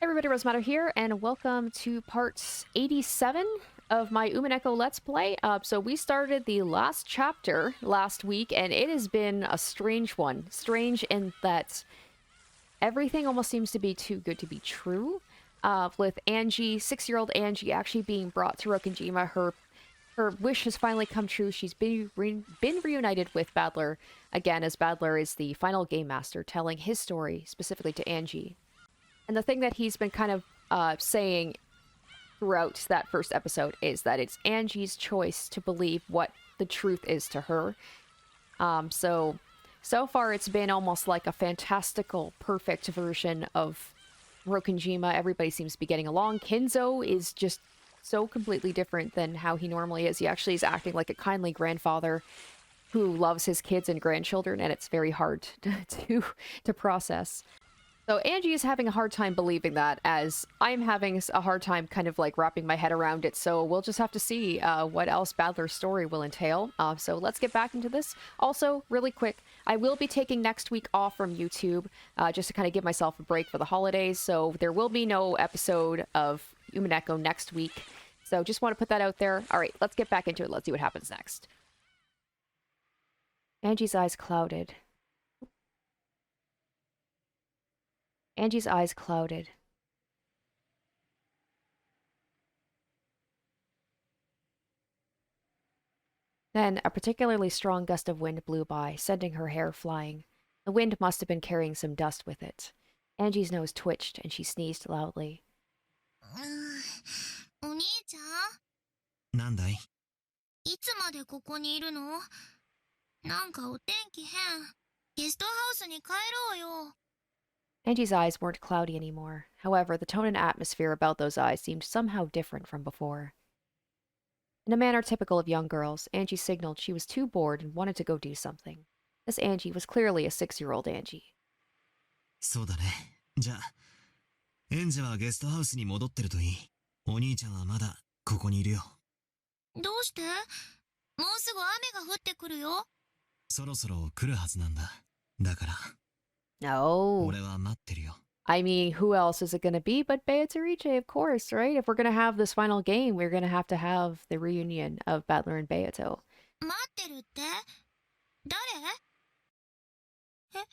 Everybody, Rosematter here, and welcome to part 87 of my Umineko Let's Play. So we started the last chapter last week, and it has been a strange one. Strange in that everything almost seems to be too good to be true. With Angie, 6-year-old Angie, actually being brought to Rokkenjima. Her wish has finally come true. She's been reunited with Badler again, as Badler is the final game master, telling his story specifically to Angie. And the thing that he's been kind of saying throughout that first episode is that it's Angie's choice to believe what the truth is to her. So far it's been almost like a fantastical, perfect version of Rokkenjima. Everybody seems to be getting along. Kinzo is just so completely different than how he normally is. He actually is acting like a kindly grandfather who loves his kids and grandchildren, and it's very hard to process. So Angie is having a hard time believing that, as I'm having a hard time kind of like wrapping my head around it. So we'll just have to see what else Badler's story will entail. So let's get back into this. Also, really quick, I will be taking next week off from YouTube just to kind of give myself a break for the holidays. So there will be no episode of Umineko next week. So just want to put that out there. All right, let's get back into it. Let's see what happens next. Angie's eyes clouded. Angie's eyes clouded. Then a particularly strong gust of wind blew by, sending her hair flying. The wind must have been carrying some dust with it. Angie's nose twitched, and she sneezed loudly. お兄ちゃんなんだいいつまでここにいるのなんかお天気変。ゲストハウスに帰ろうよ。 Angie's eyes weren't cloudy anymore. However, the tone and atmosphere about those eyes seemed somehow different from before. In a manner typical of young girls, Angie signaled she was too bored and wanted to go do something. This Angie was clearly a 6-year-old Angie. そうだね。じゃあ、エンジェはゲストハウスに戻ってるといい。お兄ちゃんはまだここにいるよ。どうしてもうすぐ雨が降ってくるよ。そろそろ来るはずなんだ。だから。No. 俺は待ってるよ。I mean, who else is it going to be but Beatrice, of course, right? If we're going to have this final game, we're going to have the reunion of Badler and Beato. 待ってるって誰え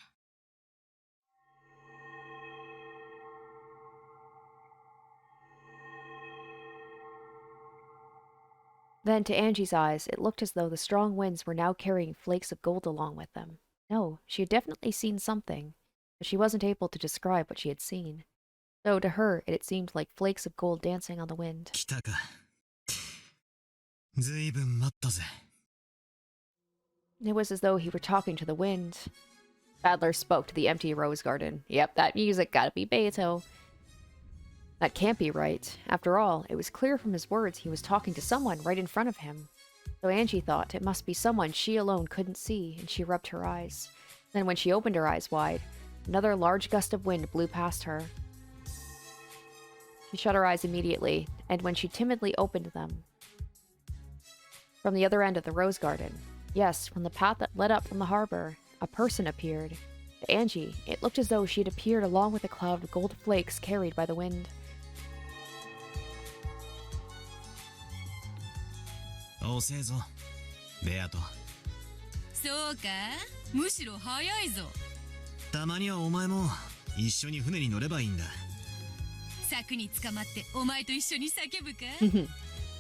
Then, to Angie's eyes, it looked as though the strong winds were now carrying flakes of gold along with them. No, she had definitely seen something, but she wasn't able to describe what she had seen. So to her, it seemed like flakes of gold dancing on the wind. 来たか。ずいぶん待ったぜ。It was as though he were talking to the wind. Badler spoke to the empty rose garden. Yep, that music gotta be Beato. That can't be right. After all, it was clear from his words he was talking to someone right in front of him. So Angie thought it must be someone she alone couldn't see, and she rubbed her eyes. Then when she opened her eyes wide, another large gust of wind blew past her. She shut her eyes immediately, and when she timidly opened them, from the other end of the rose garden, yes, from the path that led up from the harbor, a person appeared. To Angie, it looked as though she had appeared along with a cloud of gold flakes carried by the wind. 遅えぞ、ベアト。そうか、むしろ早いぞ。たまにはお前も一緒に船に乗ればいいんだ。柵に捕まってお前と一緒に叫ぶか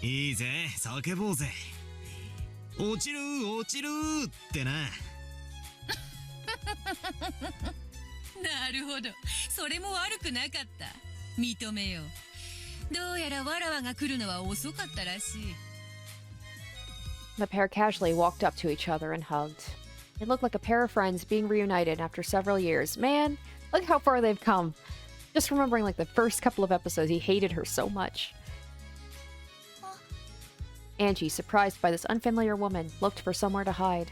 いいぜ、叫ぼうぜ。落ちる落ちるってな。なるほど、それも悪くなかった。認めよう。どうやらわらわが来るのは遅かったらしい。 The pair casually walked up to each other and hugged. It looked like a pair of friends being reunited after several years. Man, look how far they've come. Just remembering like the first couple of episodes, he hated her so much. Angie, surprised by this unfamiliar woman, looked for somewhere to hide.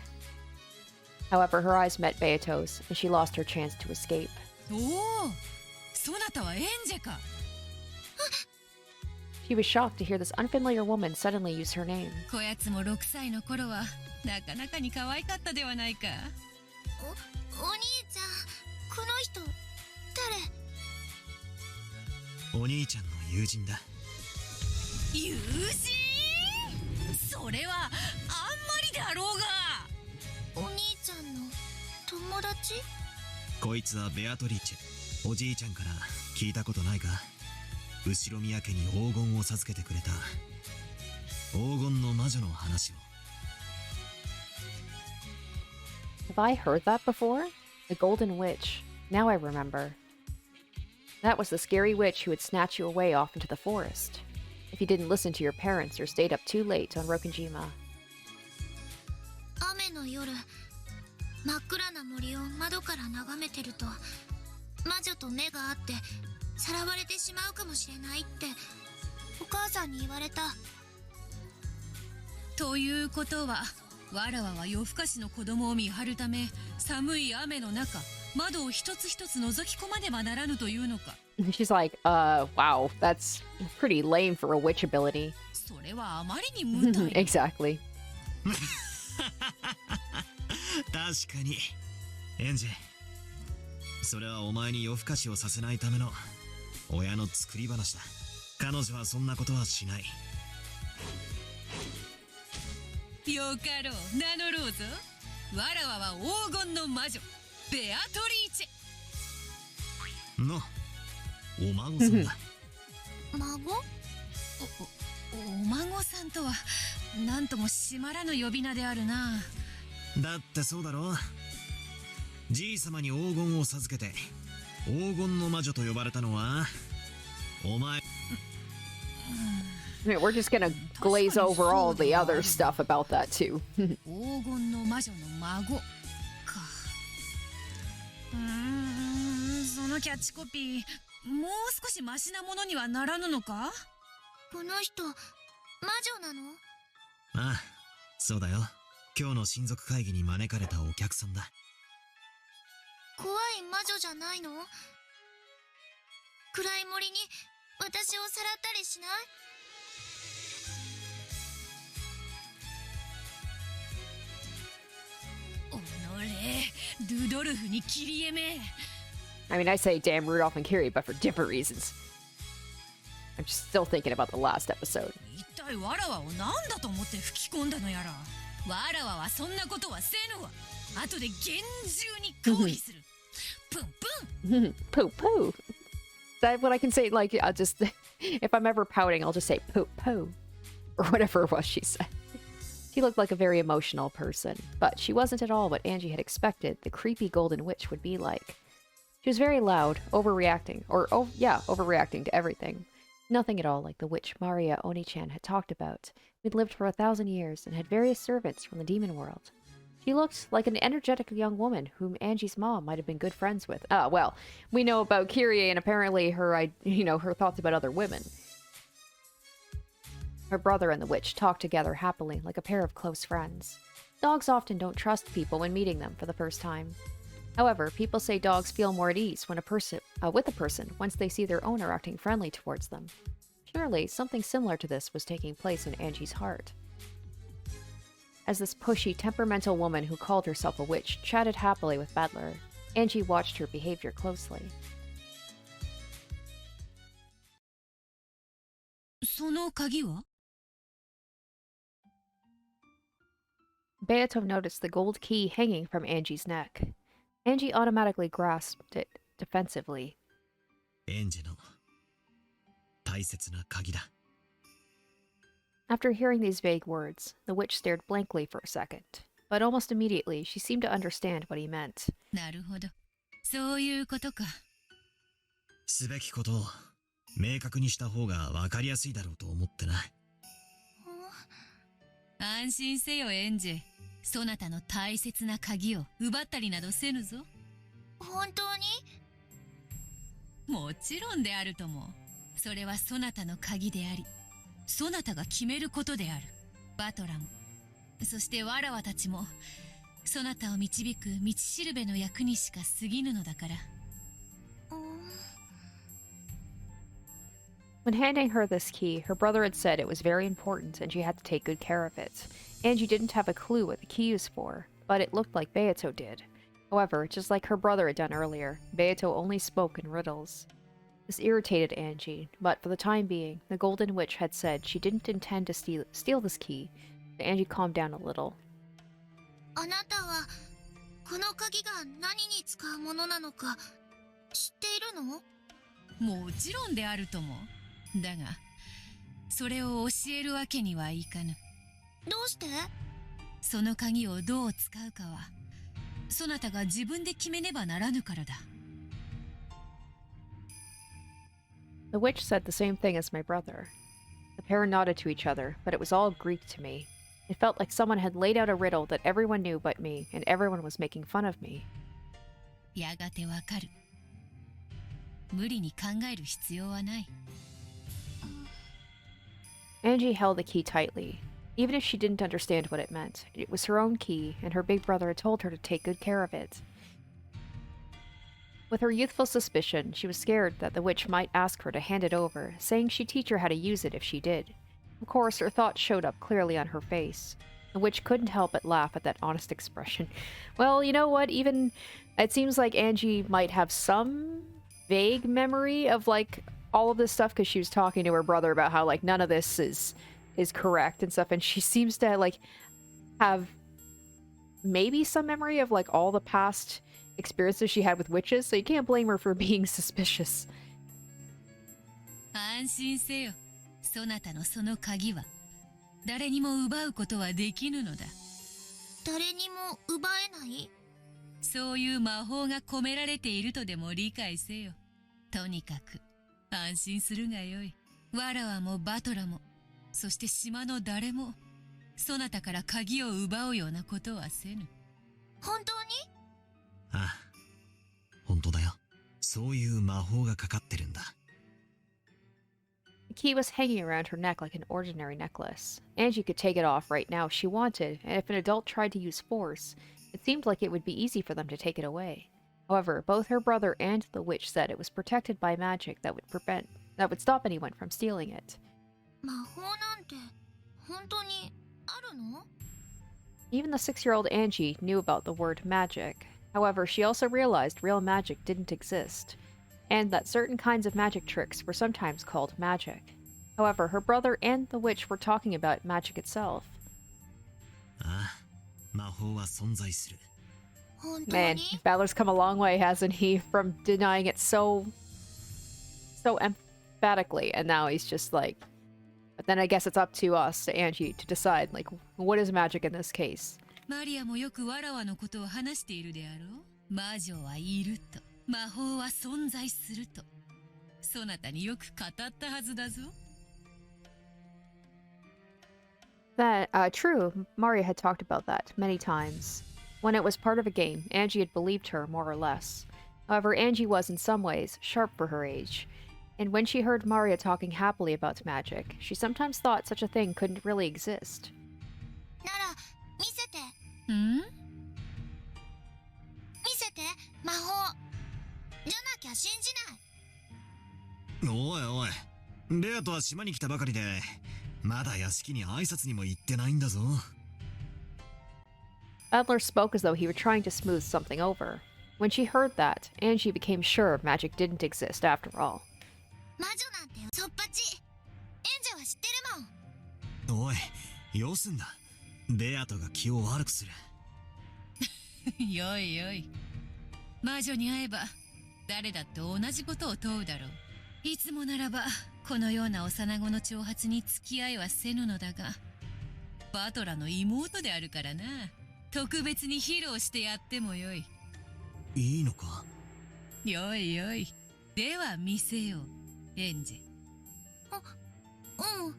However, her eyes met Beato's, and she lost her chance to escape. おお、そなたはエンジェか。 She was shocked to hear this unfamiliar woman suddenly use her name. こやつも6歳の頃はなかなかに可愛かったではないか。お兄ちゃん、この人誰お兄ちゃんの友人だ。友人？それはあんまりだろうが。お兄ちゃんの友達？こいつはベアトリーチェ。おじいちゃんから聞いたことないか？後ろ宮家に黄金を授けてくれた黄金の魔女の話を。 Have I heard that before? The Golden Witch. Now I remember. That was the scary witch who would snatch you away off into the forest if you didn't listen to your parents or stayed up too late on Rokujima. 雨の夜、真っ暗な森を窓から眺めてると、魔女と目が合ってさらわれてしまうかもしれないってお母さんに言われた。ということは、わらわは夜更かしの子供を見張るため、寒い雨の中、窓を一つ一つ覗き込まねばならぬというのか。She's like, wow, that's pretty lame for a witch ability. それはあまりに無体。Exactly. 確かにエンジェ、それはお前に夜更かしをさせないための親の作り話だ。彼女はそんなことはしない。よかろう、名乗ろうぞ。わらわは黄金の魔女ベアトリーチェのお孫さんだ。孫？お孫さんとはなんともしまらぬ呼び名であるな。だってそうだろう。じい様に黄金を授けて黄金の魔女と呼ばれたのはお前。I mean, we're just gonna glaze over all the other stuff about that too. 黄金の魔女の孫か。そのキャッチコピー、もう少しマシなものにはならぬのか？この人魔女なの？ああ、そうだよ。今日の親族会議に招かれたお客さんだ。怖い魔女じゃないの？暗い森に私をさらったりしない？おのれ、ルドルフにキリエめ。I mean, I say damn Rudolph and Kiri, but for different reasons. I'm just still thinking about the last episode. 一体わらわを何だと思って吹き込んだのやら。わらわはそんなことはせぬわ。後で厳重に抗議する。プンプン。Poo poo. Is that what I can say? Like, I'll just, if I'm ever pouting, I'll just say poo poo. Or whatever it was she said. She looked like a very emotional person, but she wasn't at all what Angie had expected the creepy golden witch would be like. She was very loud, overreacting to everything. Nothing at all like the witch Maria Oni-chan had talked about, who'd lived for 1,000 years and had various servants from the demon world. She looked like an energetic young woman whom Angie's mom might have been good friends with. Well, we know about Kyrie and apparently her thoughts about other women. Her brother and the witch talked together happily like a pair of close friends. Dogs often don't trust people when meeting them for the first time. However, people say dogs feel more at ease when with a person once they see their owner acting friendly towards them. Surely, something similar to this was taking place in Angie's heart. As this pushy, temperamental woman who called herself a witch chatted happily with Battler, Angie watched her behavior closely. その鍵は？ Beato noticed the gold key hanging from Angie's neck. Angie automatically grasped it defensively. エンジェの大切な鍵だ。 After hearing these vague words, the witch stared blankly for a second, but almost immediately she seemed to understand what he meant. なるほど。そういうことか。すべきことを明確にした方が分かりやすいだろうと思ってな。安心せよエンジェ。そなたの大切な鍵を奪ったりなどせぬぞ。本当に？もちろんであるとも。それはそなたの鍵であり、そなたが決めることである。バトラも、そしてわらわたちも、そなたを導く道しるべの役にしか過ぎぬのだから。When handing her this key, her brother had said it was very important and she had to take good care of it. Angie didn't have a clue what the key was for, but it looked like Beato did. However, just like her brother had done earlier, Beato only spoke in riddles. This irritated Angie, but for the time being, the Golden Witch had said she didn't intend to steal this key, so Angie calmed down a little. あなたはこの鍵が何に使うものなのか知っているの？もちろんであるとも。だがそれを教えるわけにはいかぬ。どうして？その鍵をどう使うかはそなたが自分で決めねばならぬからだ。The witch said the same thing as my brother. The pair nodded to each other, but it was all Greek to me. It felt like someone had laid out a riddle that everyone knew but me, and everyone was making fun of me. やがてわかる。無理に考える必要はない。Angie held the key tightly. Even if she didn't understand what it meant, it was her own key, and her big brother had told her to take good care of it. With her youthful suspicion, she was scared that the witch might ask her to hand it over, saying she'd teach her how to use it if she did. Of course, her thoughts showed up clearly on her face. The witch couldn't help but laugh at that honest expression. Well, you know what? Even it seems like Angie might have some vague memory of like all of this stuff because she was talking to her brother about how like none of this is correct and stuff, and she seems to like have maybe some memory of like all the past experiences she had with witches, so you can't blame her for being suspicious. 安心せよ。そなたのその鍵は誰にも奪うことはできぬのだ。誰にも奪えない？そういう魔法が込められているとでも理解せよ。とにかく安心するがよい。わらわもバトラも、そして島の誰もそなたから鍵を奪うようなことはせぬ。本当に？ああ、本当だよ。そういう魔法がかかってるんだ。The key was hanging around her neck like an ordinary necklace. Angie could take it off right now if she wanted, and if an adult tried to use force, it seemed like it would be easy for them to take it away. However, both her brother and the witch said it was protected by magic that would stop anyone from stealing it. 魔法なんて本当にあるの？ Even the 6-year-old Angie knew about the word magic. However, she also realized real magic didn't exist, and that certain kinds of magic tricks were sometimes called magic. However, her brother and the witch were talking about magic itself. ああ、魔法は存在する。本当 Man, に？ Balor's come a long way, hasn't he? From denying it so emphatically, and now he's just like... But then I guess it's up to us, to Angie, to decide, like, what is magic in this case? マリアもよくわらわのことを話しているであろう。魔女はいると、魔法は存在すると。そなたによく語ったはずだぞ。That, true, Maria had talked about that many times. When it was part of a game, Angie had believed her, more or less. However, Angie was, in some ways, sharp for her age. And when she heard Maria talking happily about magic, she sometimes thought such a thing couldn't really exist. なら見せて。ん？見せて魔法。じゃなきゃ信じない。おいおい、レアとは島に来たばかりで、まだ屋敷に挨拶にも行ってないんだぞ。Adler spoke as though he were trying to smooth something over. When she heard that, Angie became sure magic didn't exist after all. 魔女なんてそっぱち。エンジェは知ってるもん。おい、よすんだ。ベアトが気を悪くする。よいよい。魔女に会えば誰だって同じことを問うだろう。いつもならばこのような幼子の挑発に付き合いはせぬのだが、バトラの妹であるからな。特別に披露してやってもよい。いいのか？よいよい。では見せよう、エンジェ。うん。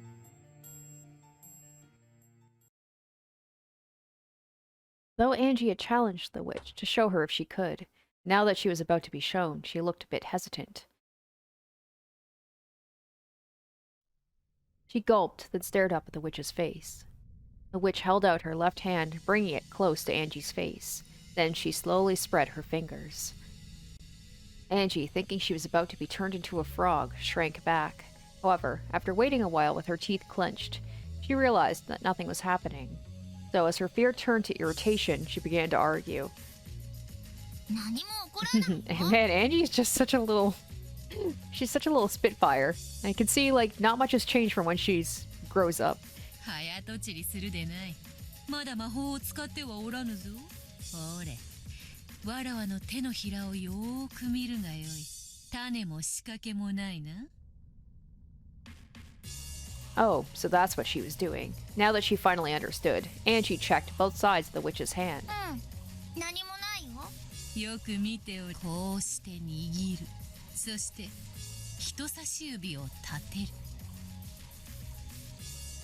Though Angie had challenged the witch to show her if she could, now that she was about to be shown, she looked a bit hesitant. She gulped, then stared up at the witch's face. The witch held out her left hand, bringing it close to Angie's face. Then she slowly spread her fingers. Angie, thinking she was about to be turned into a frog, shrank back. However, after waiting a while with her teeth clenched, she realized that nothing was happening. So as her fear turned to irritation, she began to argue. 何も起こらないの？ Man, Angie's just such a little She's such a little spitfire. I can see, like, not much has changed from when she's grows up. 早とちりするでない。まだ魔法を使ってはおらぬぞ。ほれ、わらわの手のひらをよーく見るがよい。種も仕掛けもないな。Oh, so that's what she was doing. Now that she finally understood, Angie checked both sides of the witch's hand. 何もないよ。よく見ておる。こうして握る。そして人差し指を立てる。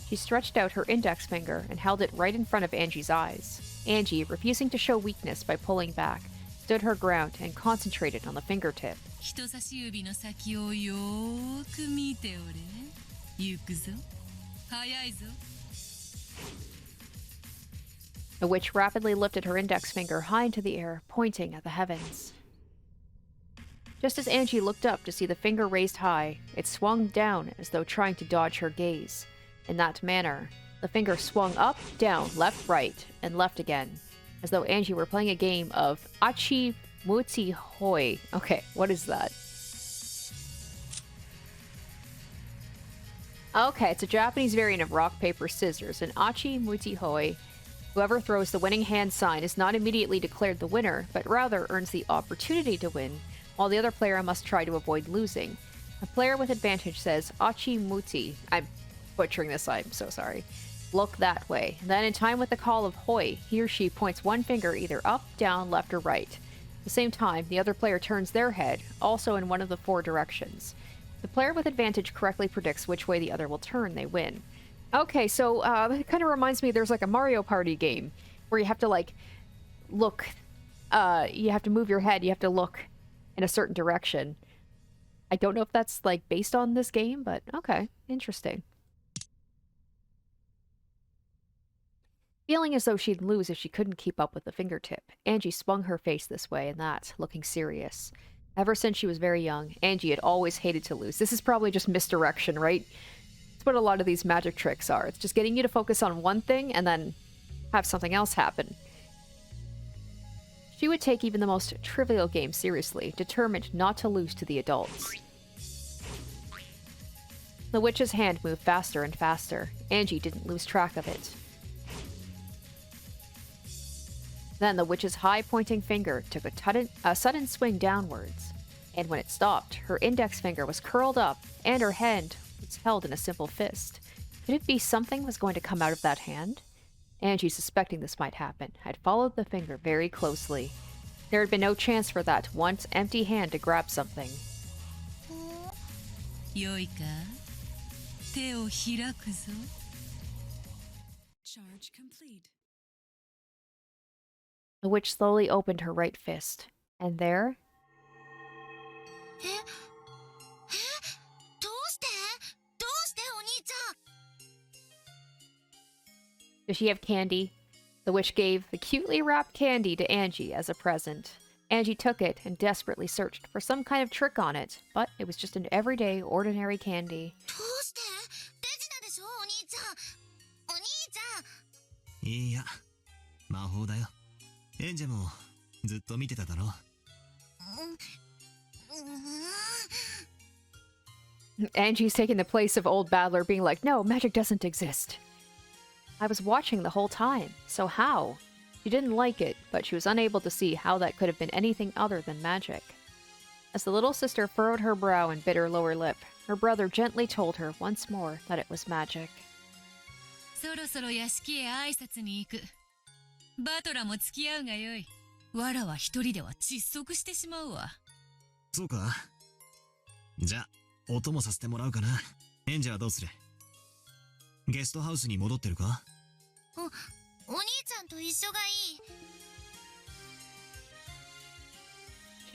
She stretched out her index finger and held it right in front of Angie's eyes. Angie, refusing to show weakness by pulling back, stood her ground and concentrated on the fingertip. 人差し指の先をよーく見ておれ。行くぞ。早いぞ。The witch rapidly lifted her index finger high into the air, pointing at the heavens. Just as Angie looked up to see the finger raised high, it swung down as though trying to dodge her gaze. In that manner, the finger swung up, down, left, right, and left again, as though Angie were playing a game of Achi Muti Hoi. Okay, what is that? Okay, it's a Japanese variant of rock, paper, scissors. In Achi Muti Hoi, whoever throws the winning hand sign is not immediately declared the winner, but rather earns the opportunity to win, while the other player must try to avoid losing. A player with advantage says Achi Muti. I'm butchering this, I'm so sorry. Look that way. Then in time with the call of Hoi, he or she points one finger either up, down, left, or right. At the same time, the other player turns their head, also in one of the four directions. The player with advantage correctly predicts which way the other will turn, they win. Okay, so it kind of reminds me there's like a Mario Party game where you have to like look, you have to move your head, you have to look in a certain direction. I don't know if that's like based on this game, but okay, interesting. Feeling as though she'd lose if she couldn't keep up with the fingertip, Angie swung her face this way and that, looking serious. Ever since she was very young, Angie had always hated to lose. This is probably just misdirection, right? It's what a lot of these magic tricks are. It's just getting you to focus on one thing and then have something else happen. She would take even the most trivial game seriously, determined not to lose to the adults. The witch's hand moved faster and faster. Angie didn't lose track of it. Then the witch's high-pointing finger took a sudden swing downwards, and when it stopped, her index finger was curled up, and her hand was held in a simple fist. Could it be something was going to come out of that hand? Angie, suspecting this might happen, had followed the finger very closely. There had been no chance for that once empty hand to grab something. よいか、手を開くぞ。Charge complete. The witch slowly opened her right fist, and there... どうしてお兄ちゃん Does she have candy? The witch gave the cutely wrapped candy to Angie as a present. Angie took it and desperately searched for some kind of trick on it, but it was just an everyday, ordinary candy. どうして手品でしょお兄ちゃんお兄ちゃんいや、魔法だよ。エンジェもずっと見てただろ。Angie's taking the place of old Battler being like, no, magic doesn't exist. I was watching the whole time, so how? She didn't like it, but she was unable to see how that could have been anything other than magic. As the little sister furrowed her brow and bit her lower lip, her brother gently told her once more that it was magic. そろそろ屋敷へ挨拶に行く。バトラも付き合うがよい。わらは一人では窒息してしまうわ。そうか。じゃあ、お供させてもらうかな。エンジェはどうする？ゲストハウスに戻ってるか？お兄ちゃんと一緒がい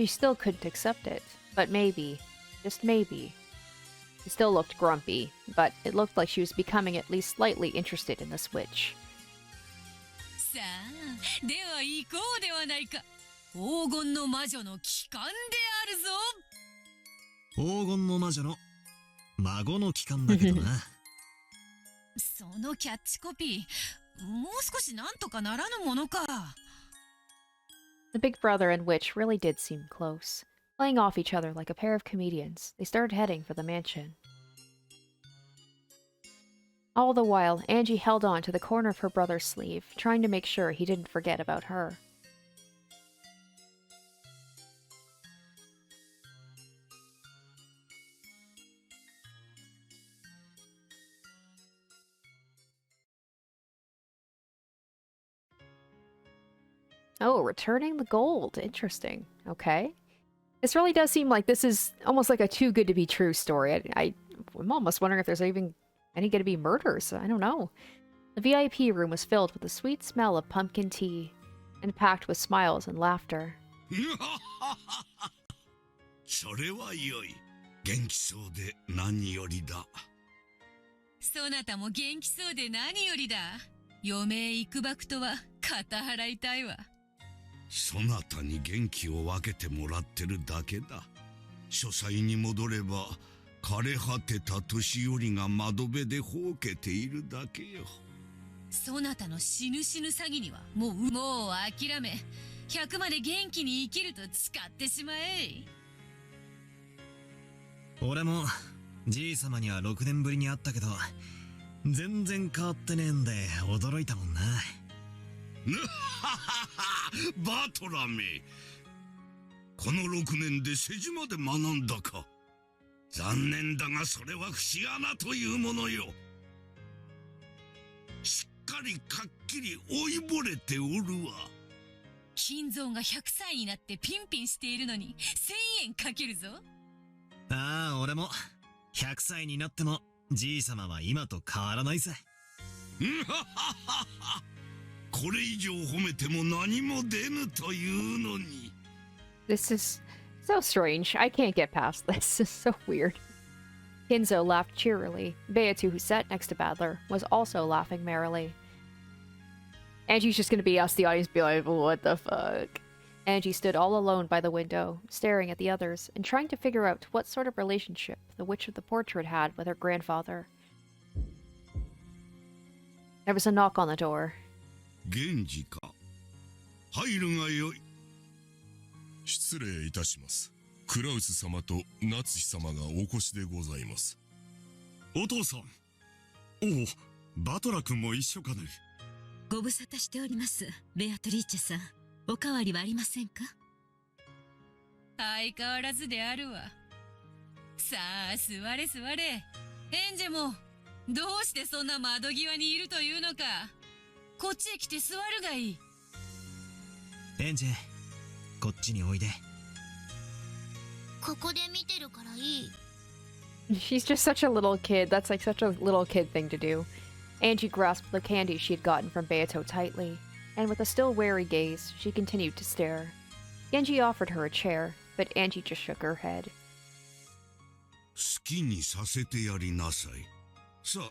い She still couldn't accept it, but maybe, just maybe. She still looked grumpy, but it looked like she was becoming at least slightly interested in this witch. さあ、では行こうではないか。黄金の魔女の帰還であるぞ。黄金の魔女の孫の帰還だけどな。そのキャッチコピー、もう少しなんとかならぬものか。The big brother and witch really did seem close. Playing off each other like a pair of comedians, they started heading for the mansion. All the while, Angie held on to the corner of her brother's sleeve, trying to make sure he didn't forget about her. Oh, returning the gold. Interesting. Okay. This really does seem like this is almost like a too good to be true story. I'm almost wondering if there's even any going to be murders. I don't know. The VIP room was filled with the sweet smell of pumpkin tea and packed with smiles and laughter. それは良い。元気そうで何よりだ。そなたも元気そうで何よりだ。余命いくばくとは肩払いたいわ。そなたに元気を分けてもらってるだけだ。書斎に戻れば枯れ果てた年寄りが窓辺でほうけているだけよ。そなたの死ぬ死ぬ詐欺にはもう諦め、100まで元気に生きると誓ってしまえ。俺もじい様には6年ぶりに会ったけど全然変わってねえんで驚いたもんな。バトラメ、この6年で世辞まで学んだか。残念だがそれは節穴というものよ。しっかりかっきり老いぼれておるわ。金蔵が100歳になってピンピンしているのに1000円かけるぞ。ああ、俺も100歳になってもじい様は今と変わらないさ。これ以上褒めても何も出ぬというのに。This is so strange. I can't get past this. It's so weird. Kinzo laughed cheerily. Beatu, who sat next to Badler, was also laughing merrily. Angie's just gonna be us, the audience, be like, what the fuck? Angie stood all alone by the window, staring at the others, and trying to figure out what sort of relationship the Witch of the Portrait had with her grandfather. There was a knock on the door. 源氏か。入るがよい。失礼いたします。クラウス様と夏日様がお越しでございます。お父さん。おお、バトラ君も一緒かね。ご無沙汰しております、ベアトリーチェさん。おかわりはありませんか？相変わらずであるわ。さあ、座れ座れ。エンジェも、どうしてそんな窓際にいるというのか。こっちへ来て座るがいい。エンジェ、こっちにおいで。ここで見てるからいい。She's just such a little kid. That's like such a little kid thing to do. Angie grasped the candy she had gotten from Beato tightly, and with a still wary gaze, she continued to stare. Genji offered her a chair, but Angie just shook her head. 好きにさせてやりなさい。さあ、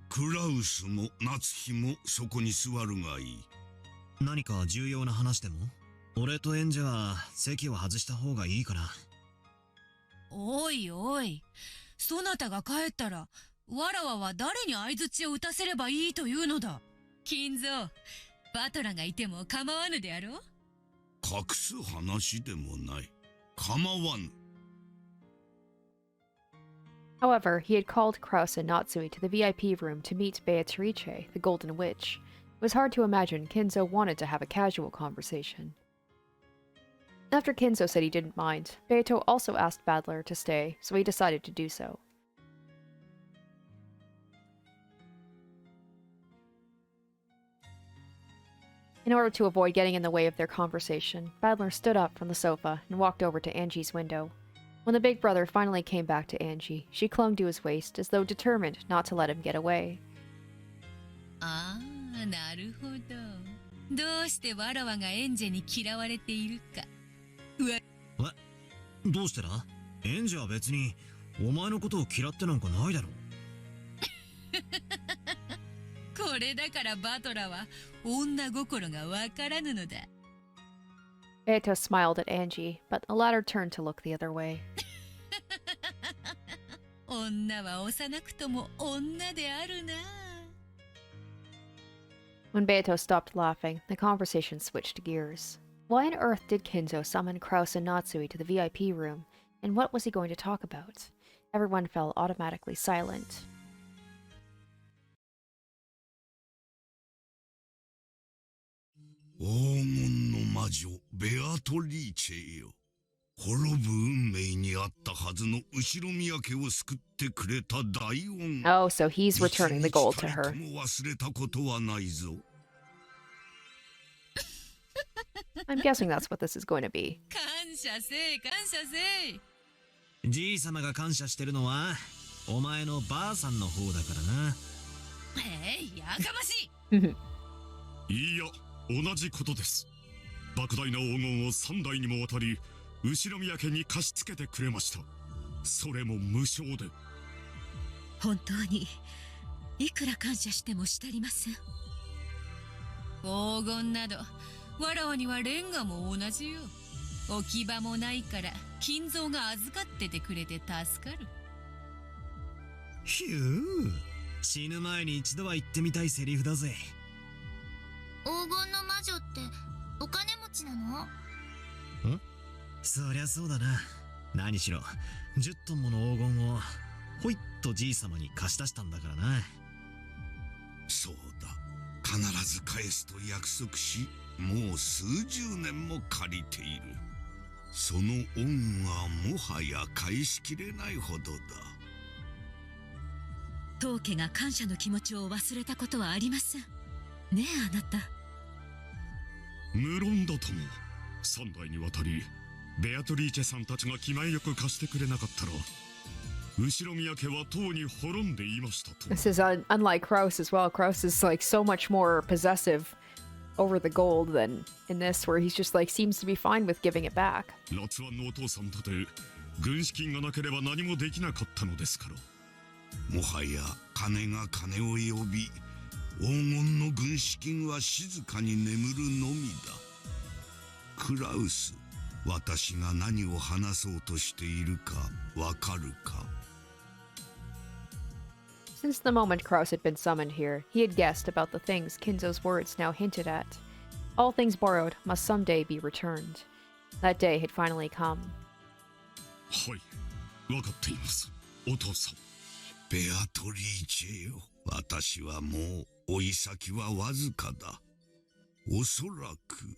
クラウスも夏日もそこに座るがいい。何か重要な話でも？俺とエンジェは席を外した方がいいかな。おいおい、そなたが帰ったら、わらわは誰に相槌を打たせればいいというのだ。金蔵、バトラがいても構わぬであろう。隠す話でもない。構わぬ。However, he had called Kraus and Natsui to the VIP room to meet Beatrice, the Golden Witch. It was hard to imagine Kinzo wanted to have a casual conversation. After Kinzo said he didn't mind, Beato also asked Badler to stay, so he decided to do so. In order to avoid getting in the way of their conversation, Badler stood up from the sofa and walked over to Angie's window. When the big brother finally came back to Angie, she clung to his waist as though determined not to let him get away. ああ、なるほど。どうしてわらわがエンジェに嫌われているか。どうしてだ？エンジェは別にお前のことを嫌ってなんかないだろ。これだからバトラは女心がわからぬのだ。Beato smiled at Angie, but the latter turned to look the other way. 女は幼くとも女であるな。When Beato stopped laughing, the conversation switched gears. Why on earth did Kinzo summon Krause and Natsui to the VIP room, and what was he going to talk about? Everyone fell automatically silent. Oh, so he's returning the gold to her. I'm guessing that's what this is going to be. 感謝せい感謝せい。じいさまが感謝してるのはお前のばあさんの方だからな。やかましい。いや、同じことです。莫大な黄金を3代にもわたり後宮家に貸し付けてくれました。それも無償で。本当にいくら感謝してもしたりません。黄金などわらわにはレンガも同じよ。置き場もないから金蔵が預かっててくれて助かる。ひゅー、死ぬ前に一度は言ってみたいセリフだぜ。黄金の魔女ってお金持ちなの？そりゃそうだな。何しろ10トンもの黄金をほいっとじいさまに貸し出したんだからな。そうだ、必ず返すと約束し、もう数十年も借りている。その恩はもはや返しきれないほどだ。当家が感謝の気持ちを忘れたことはありませんねえ、あなた。無論だとも、3代にわたりベアトリーチェさんたちが気前よく貸してくれなかったら後宮家はとうに滅んでいましたと。 This is unlike Krause as well. Krause is like so much more possessive over the gold than in this, where he's just like seems to be fine with giving it back. ラツワンのお父さんとて軍資金がなければ何もできなかったのですから。もはや金が金を呼び、黄金の軍資金は静かに眠るのみだ。クラウス、私が何を話そうとしているかわかるか？ Since the moment Krause had been summoned here, he had guessed about the things Kinzo's words now hinted at. All things borrowed must someday be returned. That day had finally come. はい、わかっています、お父さん。ベアトリーチェよ、私はもう追い先はわずかだ。おそらく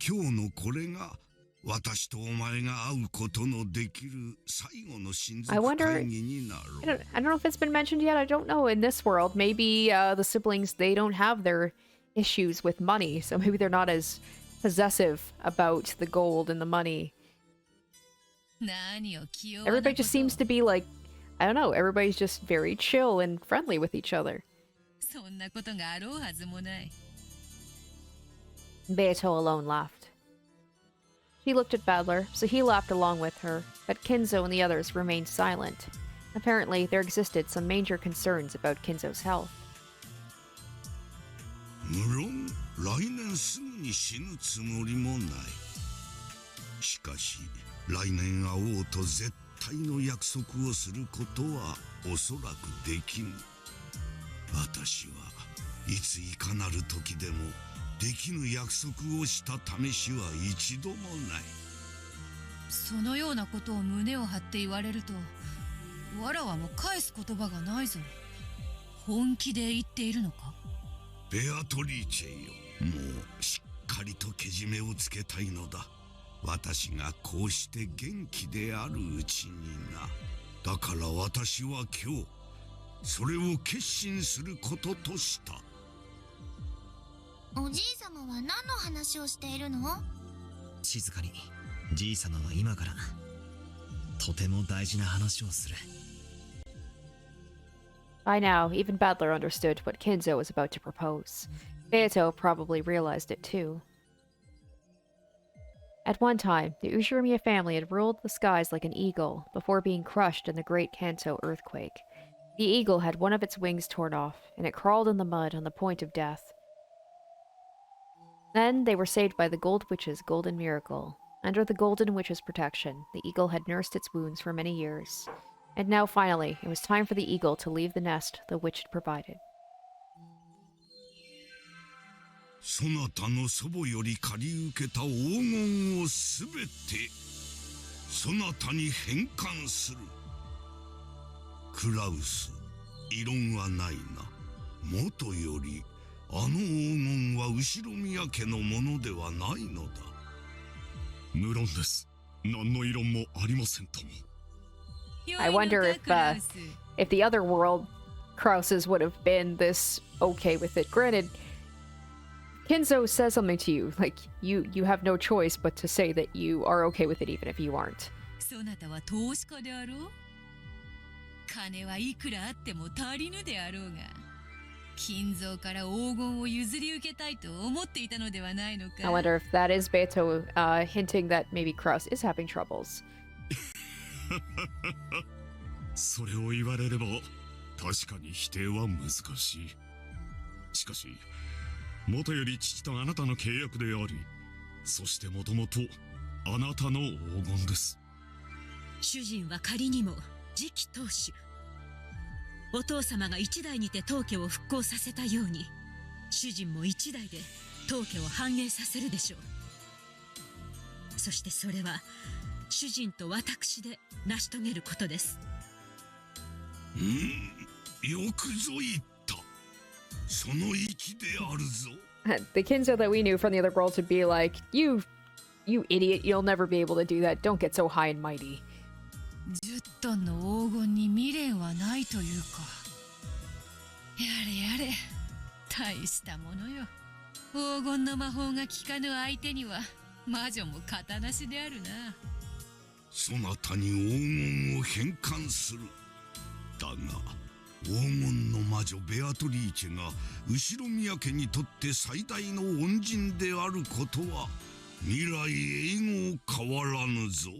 今日のこれが私とお前が会うことのできる最後の親族会議になろう。I don't know if it's been mentioned yet. I don't know. In this world, maybe the siblings, they don't have their issues with money, so maybe they're not as possessive about the gold and the money. Everybody just seems to be like, I don't know, everybody's just very chill and friendly with each other. Beato alone laughed. She looked at Badler, so he laughed along with her, but Kinzo and the others remained silent. Apparently, there existed some major concerns about Kinzo's health. 無論、来年すぐに死ぬつもりもない。しかし、来年会おうと絶対の約束をすることはおそらくできぬ。私はいついかなる時でもできぬ約束をした試しは一度もない。そのようなことを胸を張って言われると、わらわも返す言葉がないぞ。本気で言っているのか？ベアトリーチェよ、もうしっかりとけじめをつけたいのだ。私がこうして元気であるうちにな。だから私は今日それを決心することとした。おじいさまは何の話をしているの？静かに。じいさまは今からとても大事な話をする。By now, even Badler understood what Kinzo was about to propose. Beato probably realized it too. At one time, the Ushiromiya family had ruled the skies like an eagle before being crushed in the Great Kanto earthquake. The eagle had one of its wings torn off, and it crawled in the mud on the point of death. Then they were saved by the Gold Witch's golden miracle. Under the Golden Witch's protection, the eagle had nursed its wounds for many years. And now finally, it was time for the eagle to leave the nest the witch had provided. そなたの祖母より借り受けた黄金をすべてそなたに返還する。クラウス、異論はないな。もとよりあの黄金は後宮家のものではないのだ。無論です。何の異論もありませんとも。 I wonder if the other world Krauses would have been this okay with it. Granted, Kinzo says something to you, like you have no choice but to say that you are okay with it even if you aren't. そなたは投資家であろう。金はいくらあっても足りぬであろうが、金蔵から黄金を譲り受けたいと思っていたのではないのか。 I wonder if that is Beto hinting that maybe Kraus is having troubles. それを言われれば確かに否定は難しい。しかしもとより父とあなたの契約であり、そしてもともとあなたの黄金です。主人は仮にも次期当主。お父様が一代にて当家を復興させたように、主人も一代で当家を繁栄させるでしょう。そしてそれは主人と私で成し遂げることです。よくぞ言った。その息であるぞ。The Kinzo that we knew from the other worlds would be like, you idiot, you'll never be able to do that. Don't get so high and mighty. 10トンの黄金に未練はないというか。やれやれ、大したものよ。黄金の魔法が効かぬ相手には魔女も型なしであるな。そなたに黄金を返還する。だが黄金の魔女ベアトリーチェが後宮家にとって最大の恩人であることは未来永劫変わらぬぞ。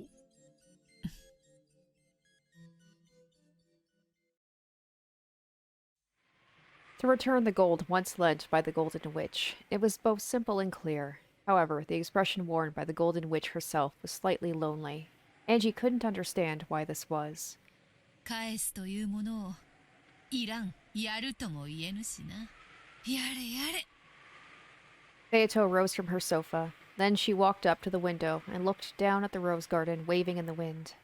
To return the gold once lent by the Golden Witch, it was both simple and clear. However, the expression worn by the Golden Witch herself was slightly lonely. Angie couldn't understand why this was. 返すというものをいらん、やるとも言えぬしな。やれやれ。 Beato rose from her sofa. Then she walked up to the window and looked down at the rose garden waving in the wind.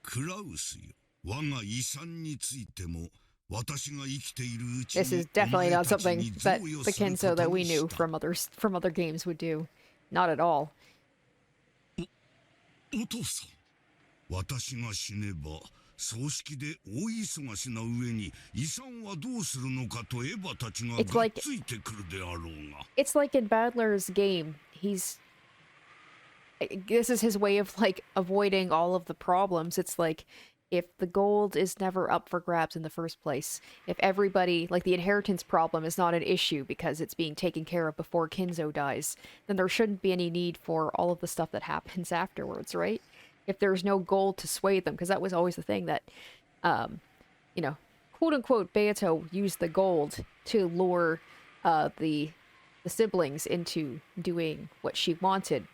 クラウスよ、我が遺産についても私が生きているうちに This is definitely not something that the Kenso that we knew from other games would do. Not at all. お父さん。私が死ねば葬式で大忙しな上に遺産はどうするのかとエヴァたちががっついてくるであろうが。It's like in Badler's game. This is his way of like avoiding all of the problems. It's like if the gold is never up for grabs in the first place, if everybody, like the inheritance problem is not an issue because it's being taken care of before Kinzo dies, then there shouldn't be any need for all of the stuff that happens afterwards, right? If there's no gold to sway them, because that was always the thing that, quote unquote, Beato used the gold to lure the siblings into doing what she wanted.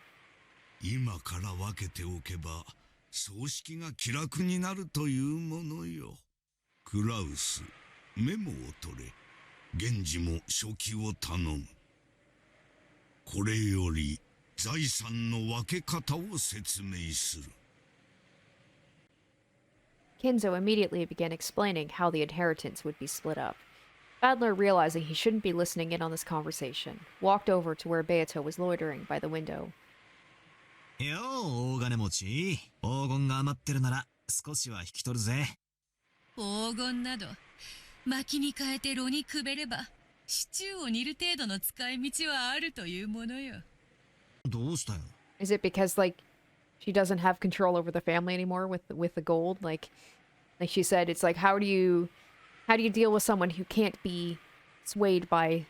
今から分けておけば葬式が気楽になるというものよ。クラウス、メモを取れ。源氏も書記を頼む。これより財産の分け方を説明する。Kinzo immediately began explaining how the inheritance would be split up. Badler, realizing he shouldn't be listening in on this conversation, walked over to where Beato was loitering by the window. よう大金持ち、黄金が余ってるなら少しは引き取るぜ。黄金など薪に変えて炉にくべればシチューを煮る程度の使い道はあるというものよ。どうしたよ。 Is it because like she doesn't have control over the family anymore with the gold? Like she said, it's like how do you deal with someone who can't be swayed by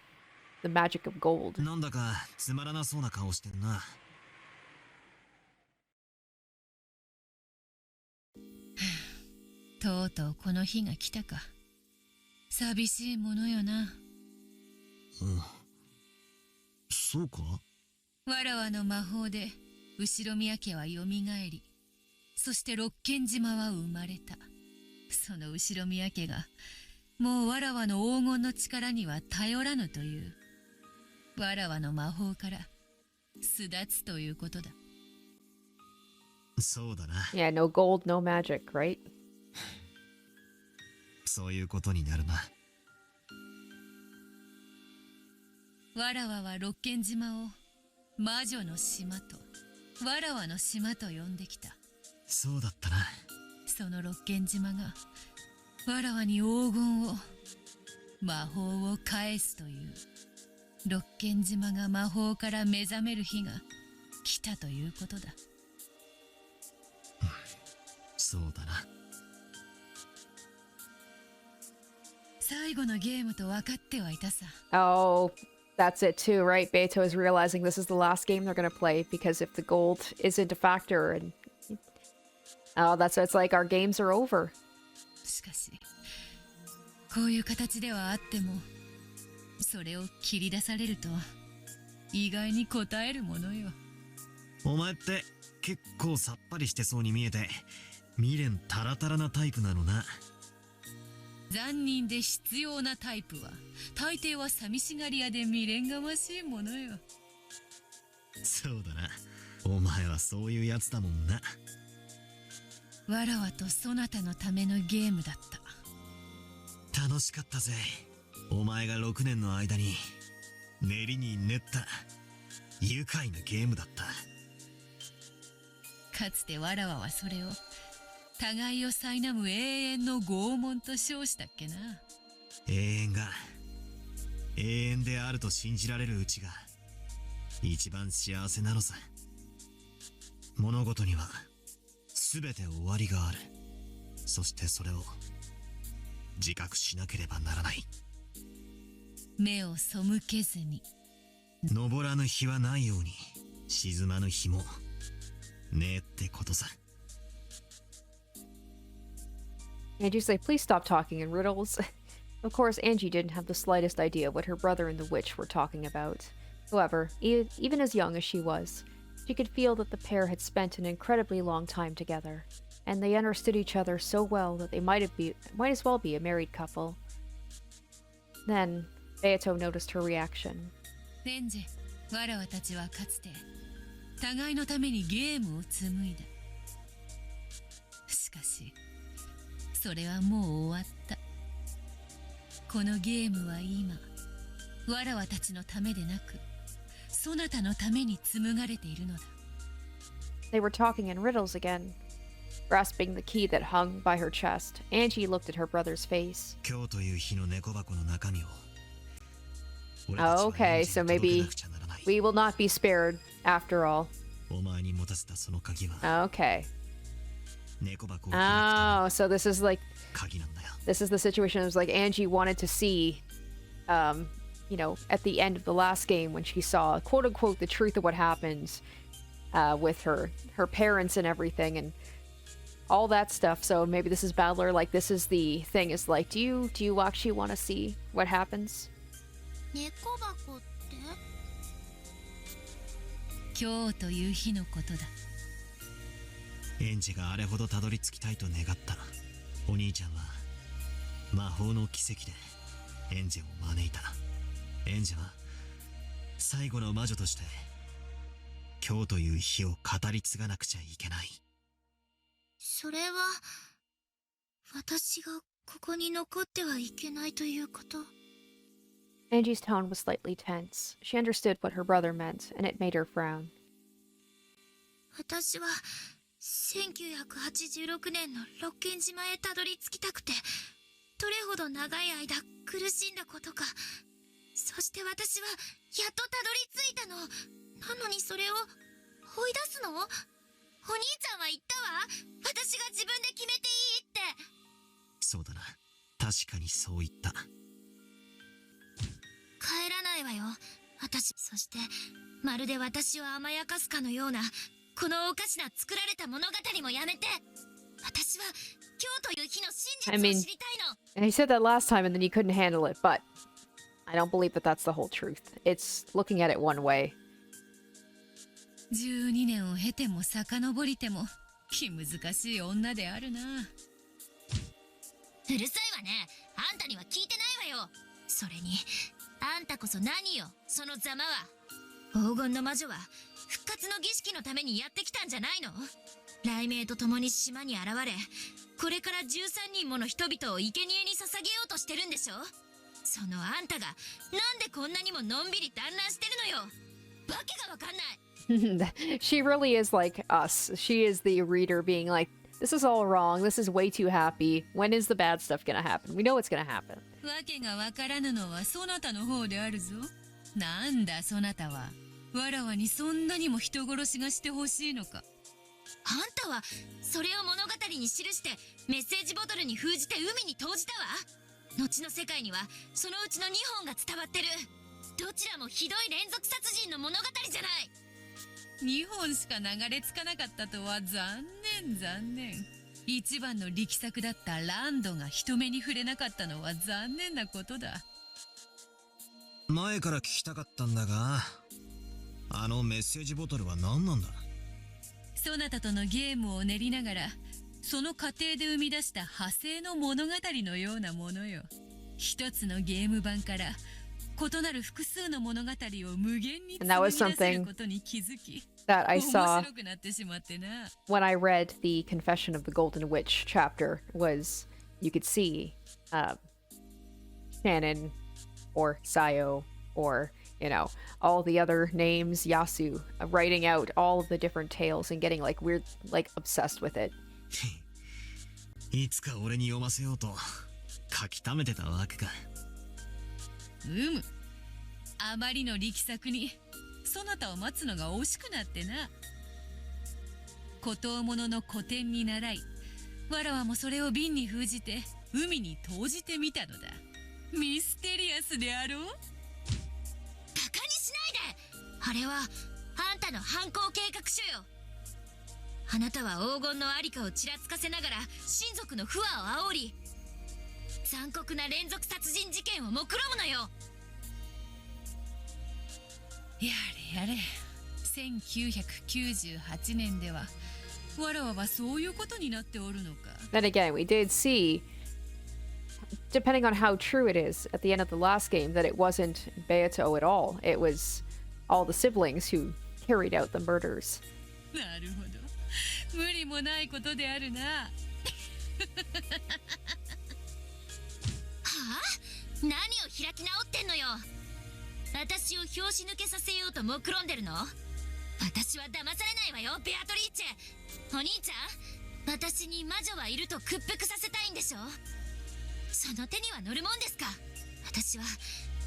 the magic of gold? なんだかつまらなそうな顔してんな。とうとうこの日が来たか。寂しいものよな。そうか。わらわの魔法で後宮家はよみがえり、そして六軒島は生まれた。その後宮家がもうわらわの黄金の力には頼らぬという。わらわの魔法から巣立つということだ。そうだな。 Yeah, no gold, no magic, right? そういうことになるな。わらわは六軒島を魔女の島とわらわの島と呼んできた。そうだったな。その六軒島がわらわに黄金を魔法を返すという、六軒島が魔法から目覚める日が来たということだ。そうだな。最後のゲームと分かってはいたさ。 Oh, that's it too, right? Beto is realizing this is the last game they're gonna play because if the gold isn't a factor, and oh, it's like our games are over. しかしこういう形ではあっても、それを切り出されると意外に応えるものよ。お前って結構さっぱりしてそうに見えて未練タラタラなタイプなのな。残忍で必要なタイプは大抵は寂しがり屋で未練がましいものよ。そうだな。お前はそういうやつだもんな。わらわとそなたのためのゲームだった。楽しかったぜ。お前が6年の間に練りに練った愉快なゲームだった。かつてわらわはそれを互いを苛む永遠の拷問と称したっけな。永遠が永遠であると信じられるうちが一番幸せなのさ。物事には全て終わりがある。そしてそれを自覚しなければならない。目を背けずに。昇らぬ日はないように沈まぬ日もねえってことさ。Angie's like, please stop talking in riddles. Of course, Angie didn't have the slightest idea what her brother and the witch were talking about. However, even as young as she was, she could feel that the pair had spent an incredibly long time together, and they understood each other so well that they might as well be a married couple. Then, Beato noticed her reaction. レンジェ、わらわたちはかつて互いのためにゲームを紡いだ。しかしそれはもう終わった。このゲームは今わらわたちのためでなくそなたのために紡がれているのだ。 They were talking in riddles again. Grasping the key that hung by her chest, Angie looked at her brother's face. 今日という日の猫箱の中身を。 Oh, okay, so maybe we will not be spared after all. お前に持たせたその鍵は Okay. 猫箱を開くた Oh, so this is like めの鍵なんだよ。 this is the situation. It was like Angie wanted to see, you know, at the end of the last game when she saw, quote unquote, the truth of what happened with her parents and everything and all that stuff. So maybe this is Battler. Like this is the thing. Is like, do you actually want to see what happens? 猫箱って？今日という日のことだ。エンジがあれほどたどり着きたいと願ったお兄ちゃんは魔法の奇跡でエンジを招いた。エンジは最後の魔女として今日という日を語り継がなくちゃいけない。それは私がここに残ってはいけないということ？ Angie's tone was slightly tense. She understood what her brother meant, and it made her frown. 私は1986年の六軒島へたどり着きたくてどれほど長い間苦しんだことか。そして私はやっとたどり着いたの。なのにそれを追い出すの？お兄ちゃんは言ったわ。私が自分で決めていいって。そうだな、確かにそう言った。帰らないわよ私。そしてまるで私を甘やかすかのようなこのおかしな作られた物語もやめて。私は今日という日の真実を知りたいの。 And he said that last time and then you couldn't handle it, but I don't believe that that's the whole truth. It's looking at it one way. 12年を経ても遡りても気難しい女であるな。うるさいわね。あんたには聞いてないわよ。それにあんたこそ何よ、そのざまは。黄金の魔女は復活の儀式のためにやってきたんじゃないの？雷鳴と共に島に現れ、これから13人もの人々を生贄に捧げようとしてるんでしょ？そのあんたがなんでこんなにものんびり団らんしてるのよ。わけがわかんない。She really is like us. She is the reader being like, this is all wrong. This is way too happy. When is the bad stuff gonna happen? We know it's gonna happen. わけがわからぬのはそなたの方であるぞ。なんだそなたは。わらわにそんなにも人殺しがしてほしいのか。あんたはそれを物語に記してメッセージボトルに封じて海に投じたわ。後の世界にはそのうちの2本が伝わってる。どちらもひどい連続殺人の物語じゃない。2本しか流れ着かなかったとは残念。一番の力作だったランドが人目に触れなかったのは残念なことだ。前から聞きたかったんだが、あのメッセージボトルは何なんだ？そなたとのゲームを練りながら、その過程で生み出した派生の物語のようなものよ。一つのゲーム版から異なる複数の物語を無限に紡ぎ出せることに気づき、That I 面 saw 白くなってしまってな。 when I read the Confession of the Golden Witch chapter was you could see Shannon or Sayo or, you know, all the other names, Yasu, writing out all of the different tales and getting like weird, like obsessed with it. いつか俺に読ませようと書き溜めてたわけか。あまりの力作にそなたを待つのが惜しくなってな。孤島物の古典に習い、わらわもそれを瓶に封じて海に投じてみたのだ。ミステリアスであろう。バカにしないで。あれはあんたの犯行計画書よ。あなたは黄金のありかをちらつかせながら親族の不和を煽り、残酷な連続殺人事件を目論むのよ。やれやれ、1998年ではわらわはそういうことになっておるのか。 Then again, we did see, depending on how true it is, at the end of the last game, that it wasn't Beato at all. It was all the siblings who carried out the murders. なるほど、無理もないことであるな。はあ？何を開き直ってんのよ。私を拍子抜けさせようと目論んでるの？私は騙されないわよ、ベアトリーチェ。お兄ちゃん、私に魔女はいると屈服させたいんでしょ？その手には乗るもんですか？私は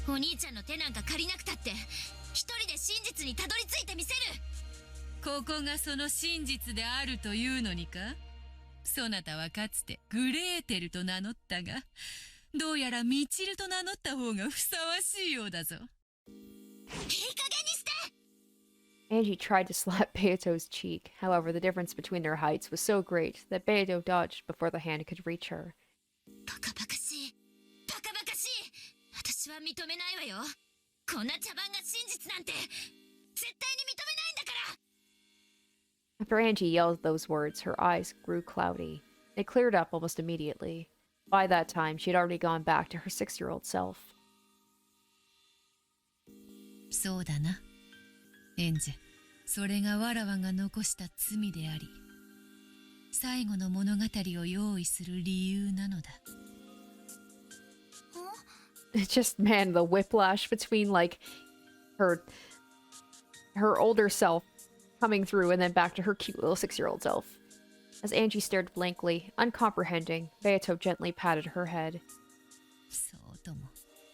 お兄ちゃんの手なんか借りなくたって一人で真実にたどり着いてみせる。ここがその真実であるというのにか。そなたはかつてグレーテルと名乗ったが、どうやらミチルと名乗った方がふさわしいようだぞ。いい加減にして。 Angie tried to slap Beato's cheek. However, the difference between their heights was so great that Beato dodged before the hand could reach her. バカバカしい。バカバカしい。私は認めないわよ。こんな茶番が真実なんて絶対に認めないんだから。 After Angie yelled those words, her eyes grew cloudy. They cleared up almost immediately. By that time, she had already gone back to her 6-year-old self. そうだな、エンジェ。それがわらわが残した罪であり、最後の物語を用意する理由なのだ。It's just, man, the whiplash between like her older self coming through and then back to her cute little 6-year-old self. As Angie stared blankly, uncomprehending, Beato gently patted her head. そうとも、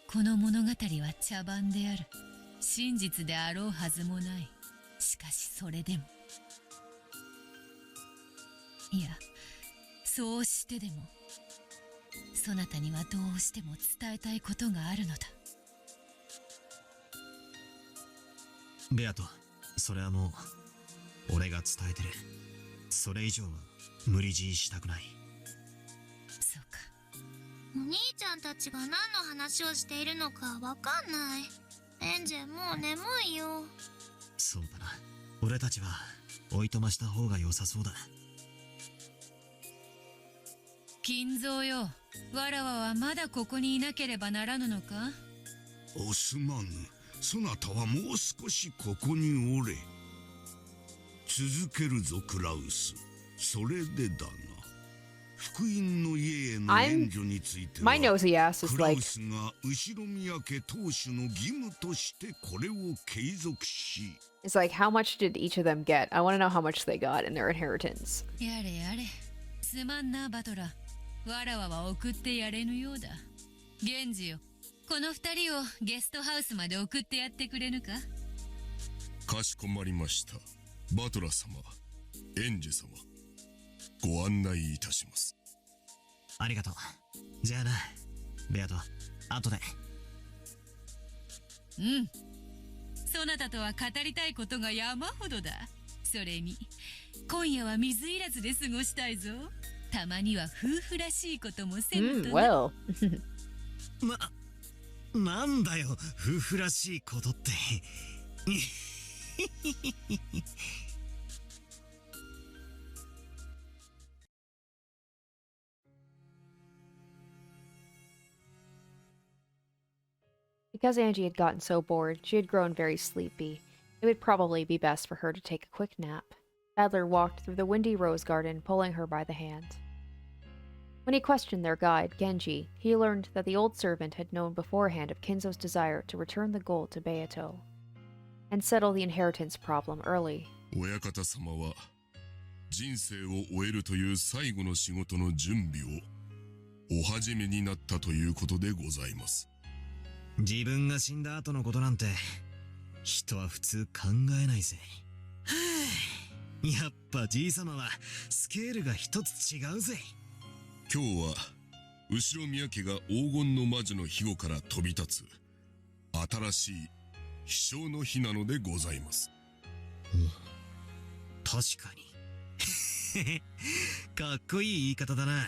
この物語は茶番である。真実であろうはずもない。しかしそれでも、いや、そうしてでもそなたにはどうしても伝えたいことがあるのだ。ベアト、それはもう俺が伝えてる。それ以上は無理強いしたくない。そうか。お兄ちゃんたちが何の話をしているのかわかんない。エンジェもう眠いよ。そうだな。俺たちはおいとました方が良さそうだ。金蔵よ、わらわはまだここにいなければならぬのか？おすまぬ。そなたはもう少しここにおれ。続けるぞクラウス。それでだな。福音の家への援助については My nosy ass is クラウ like, スが後宮家当主の義務としてこれを継続し、 it's like, how much did each of them get? I want to know how much they got in their inheritance. やれやれ。すまんなバトラ。わらわは送ってやれぬようだ。源氏よ、この二人をゲストハウスまで送ってやってくれぬか。かしこまりました。バトラ様、エンジェ様、ご案内いたします。ありがとう。じゃあな、ベアト、後で。うん。そなたとは語りたいことが山ほどだ。それに、今夜は水入らずで過ごしたいぞ。たまには夫婦らしいこともせぬとね。Well. なんだよ、夫婦らしいことって。Because Angie had gotten so bored, she had grown very sleepy. It would probably be best for her to take a quick nap. Adler walked through the windy rose garden, pulling her by the hand. When he questioned their guide, Genji, he learned that the old servant had known beforehand of Kinzo's desire to return the gold to Beato, and settle the inheritance problem early. 親方様は人生を終えるという最後の仕事の準備をお始めになったということでございます。自分が死んだ後のことなんて人は普通考えないぜ。やっぱじいさまはスケールが一つ違うぜ。今日は後宮家が黄金の魔女の庇護から飛び立つ新しい飛翔の日なのでございます。確かに。かっこいい言い方だな。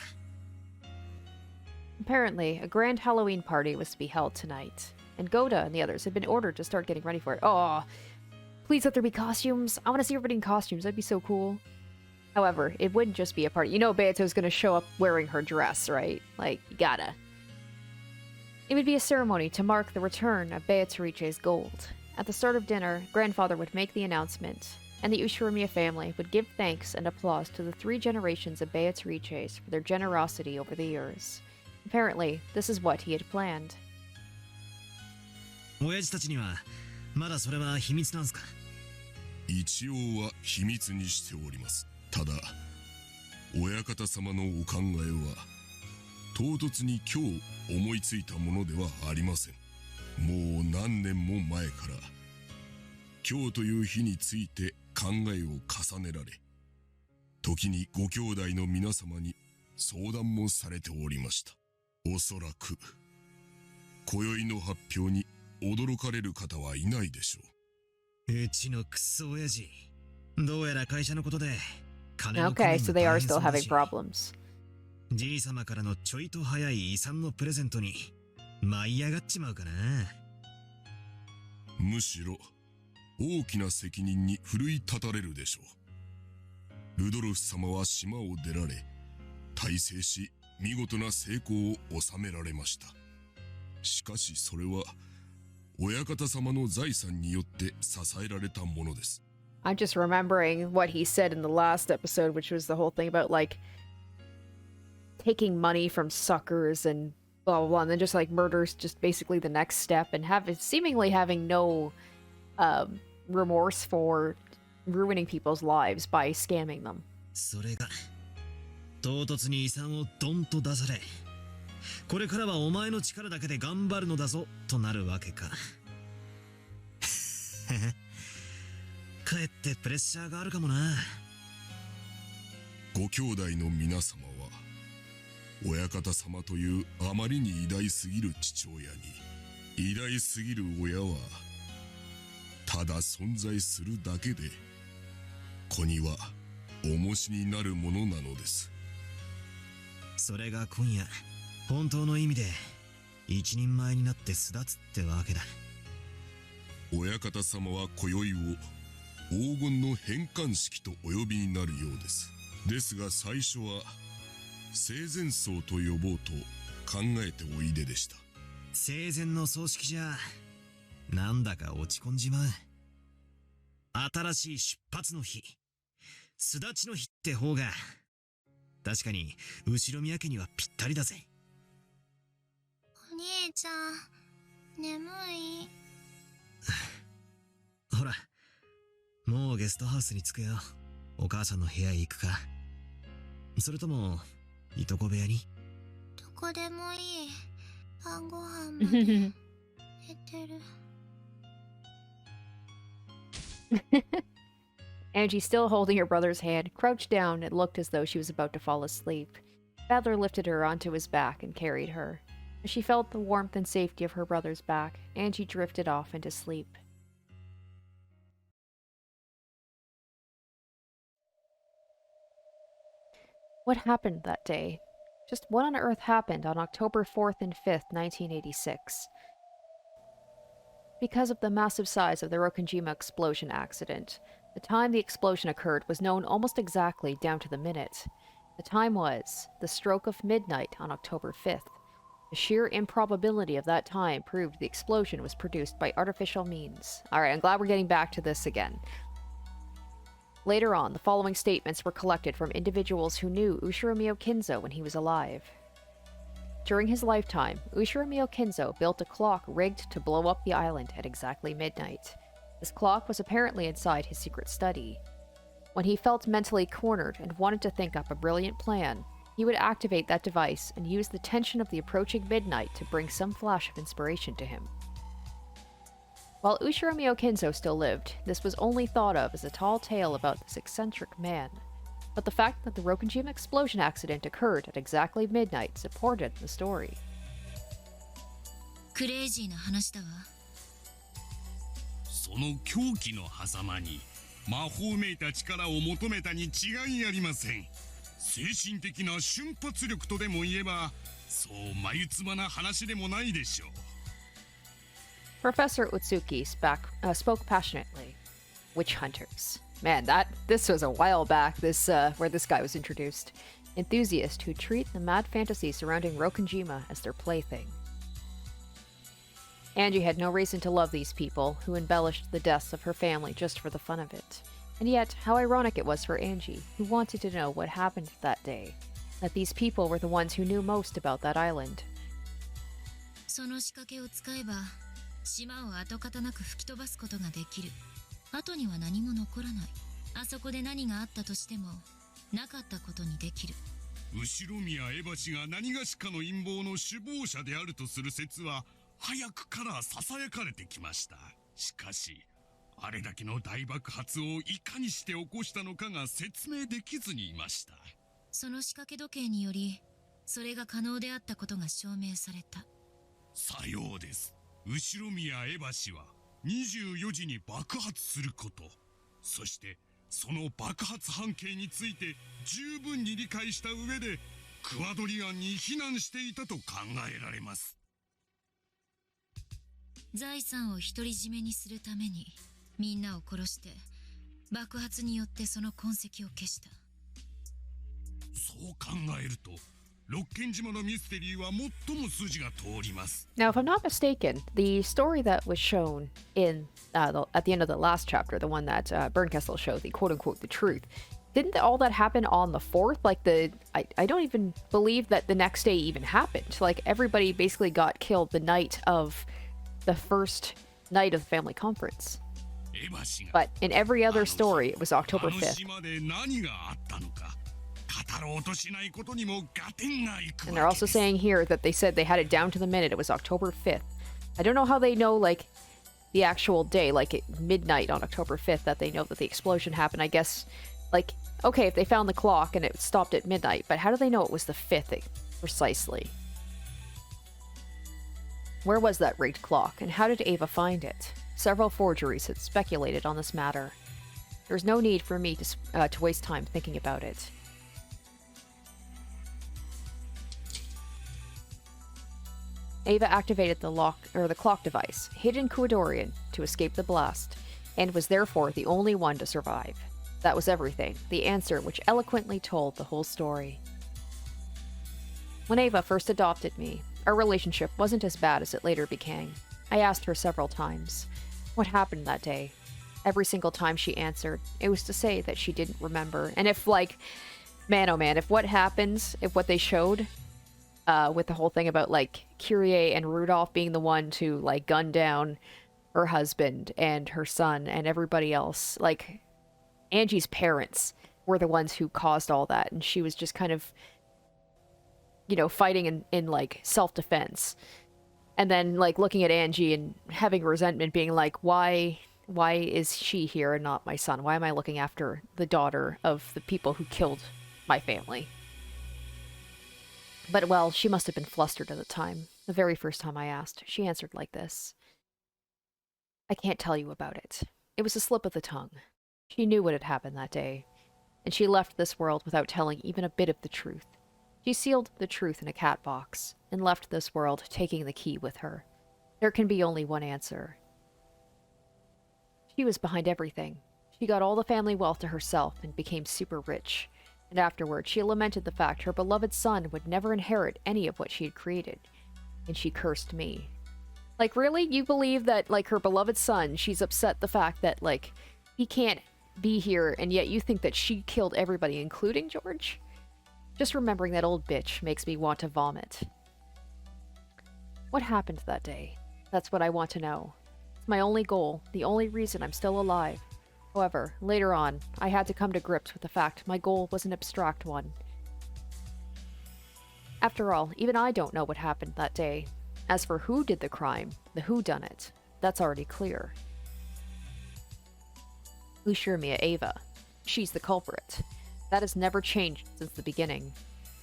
Apparently, a grand Halloween party was to be held tonight, and Goda and the others had been ordered to start getting ready for it. Oh, please let there be costumes. I want to see everybody in costumes. That'd be so cool. However, it wouldn't just be a party. You know Beato's gonna show up wearing her dress, right? Like, you gotta. It would be a ceremony to mark the return of Beatrice's gold. At the start of dinner, Grandfather would make the announcement, and the Ushiromiya family would give thanks and applause to the 3 generations of Beatrices for their generosity over the years. Apparently, this is what he had planned. 親父たちにはまだそれは秘密なんすか？一応は秘密にしております。ただ親方様のお考えは唐突に今日思いついたものではありません。もう何年も前から今日という日について考えを重ねられ、時にご兄弟の皆様に相談もされておりました。おそらく今宵の発表に驚かれる方はいないでしょう。うちのクソ親父、どうやら会社のことで金の Okay, so they are still 大変 having そうだし、 problems. じいさまからのちょいと早い遺産のプレゼントに舞い上がっちまうかな。むしろ大きな責任に奮い立たれるでしょう。ルドルフ様は島を出られ、大成し見事な成功を収められました。しかしそれは親方様の財産によって支えられたものです。I'm just remembering what he said in the last episode, which was the whole thing about, like, taking money from suckers and blah, blah, blah, and then just, like, murder's just basically the next step, and seemingly having no remorse for ruining people's lives by scamming them. それが唐突に遺産をドンと出され、これからはお前の力だけで頑張るのだぞとなるわけか。かえってプレッシャーがあるかもな。ご兄弟の皆様は親方様というあまりに偉大すぎる父親に、偉大すぎる親はただ存在するだけで子には重しになるものなのです。それが今夜本当の意味で一人前になって巣立つってわけだ。親方様は今宵を黄金の返還式とお呼びになるようです。ですが最初は生前葬と呼ぼうと考えておいででした。生前の葬式じゃなんだか落ち込んじまう。新しい出発の日、巣立ちの日って方が確かに後宮家にはぴったりだぜ。お兄ちゃん、眠い？ほら、もうゲストハウスに着くよ。お母さんの部屋へ行くか、それともいとこ部屋に？どこでもいい。晩ご飯まで寝てる。Angie, still holding her brother's hand, crouched down and looked as though she was about to fall asleep. Badler lifted her onto his back and carried her. As she felt the warmth and safety of her brother's back, Angie drifted off into sleep. What happened that day? Just what on earth happened on October 4th and 5th, 1986? Because of the massive size of the Rokkenjima explosion accident, the time the explosion occurred was known almost exactly down to the minute. The time was the stroke of midnight on October 5th. The sheer improbability of that time proved the explosion was produced by artificial means. Alright, I'm glad we're getting back to this again. Later on, the following statements were collected from individuals who knew Ushiro Miokinzo when he was alive. During his lifetime, Ushiro Miokinzo built a clock rigged to blow up the island at exactly midnight. This clock was apparently inside his secret study. When he felt mentally cornered and wanted to think up a brilliant plan, he would activate that device and use the tension of the approaching midnight to bring some flash of inspiration to him. While Ushiro Miokinzo still lived, this was only thought of as a tall tale about this eccentric man. But the fact that the Rokkenjima explosion accident occurred at exactly midnight supported the story. クレイジーな話だわ。その狂気の狭間に魔法めいた力を求めたに違いありません。精神的な瞬発力とでも言えば、そう眉唾な話でもないでしょう。Professor Utsuki spoke passionately. Witch hunters. Man, this was a while back, where this guy was introduced. Enthusiasts who treat the mad fantasy surrounding Rokkenjima as their plaything. Angie had no reason to love these people, who embellished the deaths of her family just for the fun of it. And yet, how ironic it was for Angie, who wanted to know what happened that day. That these people were the ones who knew most about that island. その仕掛けを使えば、島を跡形なく吹き飛ばすことができる。後には何も残らない。あそこで何があったとしても、なかったことにできる。後宮エバ氏が何がしかの陰謀の首謀者であるとする説は早くからささやかれてきました。しかしあれだけの大爆発をいかにして起こしたのかが説明できずにいました。その仕掛け時計により、それが可能であったことが証明された。さようです。後宮エバ氏は24時に爆発すること、そしてその爆発半径について十分に理解した上でクワドリアンに避難していたと考えられます。財産を独り占めにするためにみんなを殺して爆発によってその痕跡を消した。そう考えるとロッケン島のミステリーは最も筋が通ります。 Now, if I'm not mistaken, the story that was shown in at the end of the last chapter, the one that Bernkessel showed, the quote-unquote the truth, didn't all that happen on the 4th? Like I don't even believe that the next day even happened. Like everybody basically got killed the night of the first night of the family conference. But in every other story, it was October 5th. And they're also saying here that they said they had it down to the minute. It was October 5th. I don't know how they know, like, the actual day, like at midnight on October 5th, that they know that the explosion happened. I guess, like, okay, if they found the clock and it stopped at midnight, but how do they know it was the 5th precisely? Where was that rigged clock, and how did Ava find it? Several forgeries had speculated on this matter. There's no need for me to waste time thinking about it. Ava activated the clock device, hid in Kuadorian to escape the blast, and was therefore the only one to survive. That was everything, the answer which eloquently told the whole story. When Ava first adopted me, Our relationship wasn't as bad as it later became. I asked her several times what happened that day. Every single time she answered, it was to say that she didn't remember. And if, like, man, oh man, if what happens, if what they showed with the whole thing about, like, Kyrie and Rudolph being the one to, like, gun down her husband and her son and everybody else, like, Angie's parents were the ones who caused all that, and she was just kind of, you know, fighting in like, self-defense. And then, like, looking at Angie and having resentment, being like, why is she here and not my son? Why am I looking after the daughter of the people who killed my family? But, well, she must have been flustered at the time. The very first time I asked, she answered like this. I can't tell you about it. It was a slip of the tongue. She knew what had happened that day, and she left this world without telling even a bit of the truth. She sealed the truth in a cat box, and left this world taking the key with her. There can be only one answer. She was behind everything. She got all the family wealth to herself and became super rich. And afterward, she lamented the fact her beloved son would never inherit any of what she had created. And she cursed me. Like, really? You believe that, like, her beloved son, she's upset the fact that, like, he can't be here, and yet you think that she killed everybody, including George? Just remembering that old bitch makes me want to vomit. What happened that day? That's what I want to know. It's my only goal, the only reason I'm still alive. However, later on, I had to come to grips with the fact my goal was an abstract one. After all, even I don't know what happened that day. As for who did the crime, the whodunit, that's already clear. Ushirmiya Eva. She's the culprit. That has never changed since the beginning.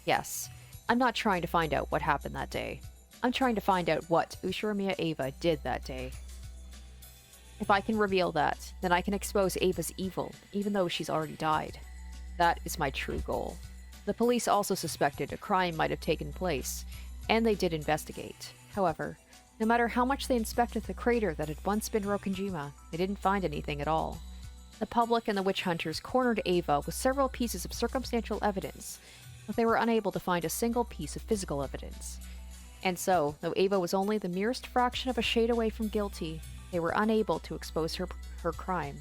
Yes, I'm not trying to find out what happened that day. I'm trying to find out what Ushirmiya Eva did that day. If I can reveal that, then I can expose Ava's evil, even though she's already died. That is my true goal. The police also suspected a crime might have taken place, and they did investigate. However, no matter how much they inspected the crater that had once been Rokkenjima, they didn't find anything at all. The public and the witch hunters cornered Ava with several pieces of circumstantial evidence, but they were unable to find a single piece of physical evidence. And so, though Ava was only the merest fraction of a shade away from guilty, they were unable to expose her crime.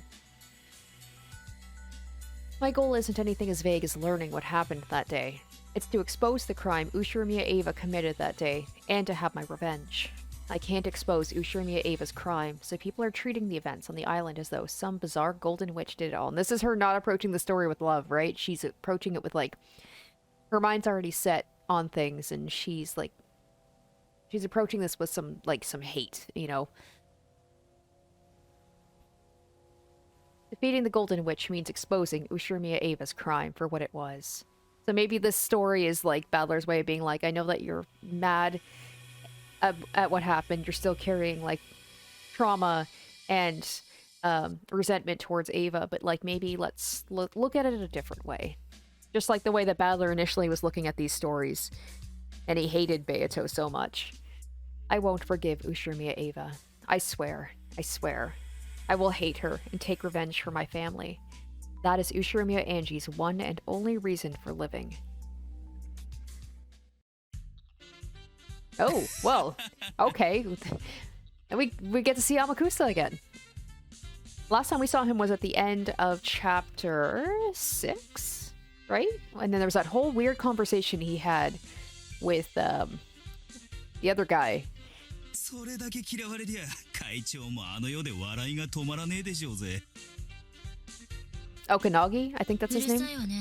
My goal isn't anything as vague as learning what happened that day. It's to expose the crime Ushirmiya Eva committed that day, and to have my revenge. I can't expose Ushirmiya Ava's crime, so people are treating the events on the island as though some bizarre golden witch did it all. And this is her not approaching the story with love, right? She's approaching it with, like, her mind's already set on things, and she's approaching this with some hate, you know? Defeating the Golden Witch means exposing Ushirmiya Ava's crime for what it was. So maybe this story is like Battler's way of being like, I know that you're mad at what happened. You're still carrying, like, trauma and resentment towards Ava, but, like, maybe let's look at it a different way. Just like the way that Battler initially was looking at these stories, and he hated Beato so much. I won't forgive Ushirmiya Ava. I swear. I swear. I will hate her and take revenge for my family. That is Ushirmiya Angie's one and only reason for living. Oh, well, okay. And we get to see Amakusa again. Last time we saw him was at the end of chapter 6, right? And then there was that whole weird conversation he had with the other guy. それだけ嫌われりゃ会長もあの世で笑いが止まらねえでしょうぜ。Okanagi? I think that's his name. うるさいわね。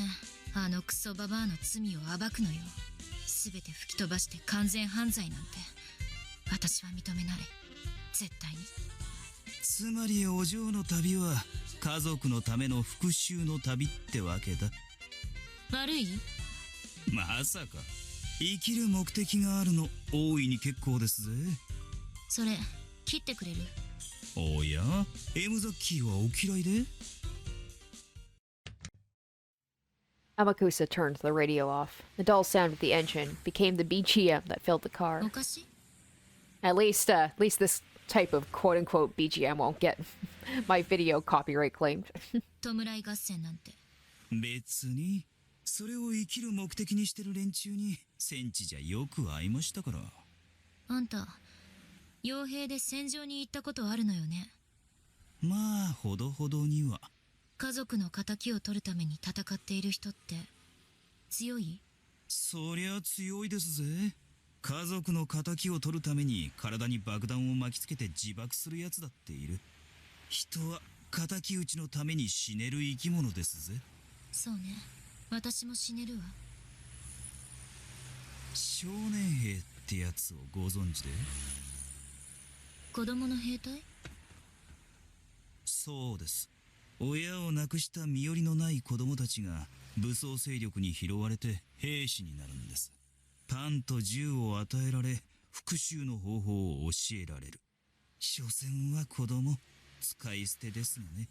あのクソババアの罪を暴くのよ。すべて吹き飛ばして完全犯罪なんて私は認めない。絶対に。つまりお嬢の旅は家族のための復讐の旅ってわけだ。悪い？まさか生きる目的があるの大いに結構ですぜ。それ切ってくれる？おや、エムザッキーはお嫌いでAmakusa turned the radio off. The dull sound of the engine became the BGM that filled the car. おかしい？ At least this type of quote-unquote BGM won't get my video copyright claimed. 弔い合戦なんて。別にそれを生きる目的にしてる連中に戦地じゃよく会いましたから。あんた傭兵で戦場に行ったことあるのよね。まあほどほどには。家族の仇を取るために戦っている人って強い？そりゃ強いですぜ。家族の仇を取るために体に爆弾を巻きつけて自爆するやつだっている。人は仇討ちのために死ねる生き物ですぜ。そうね、私も死ねるわ。少年兵ってやつをご存知で？子供の兵隊？そうです。親を亡くした身寄りのない子供たちが武装勢力に拾われて兵士になるんです。パンと銃を与えられ、復讐の方法を教えられる。所詮は子供、使い捨てですがね。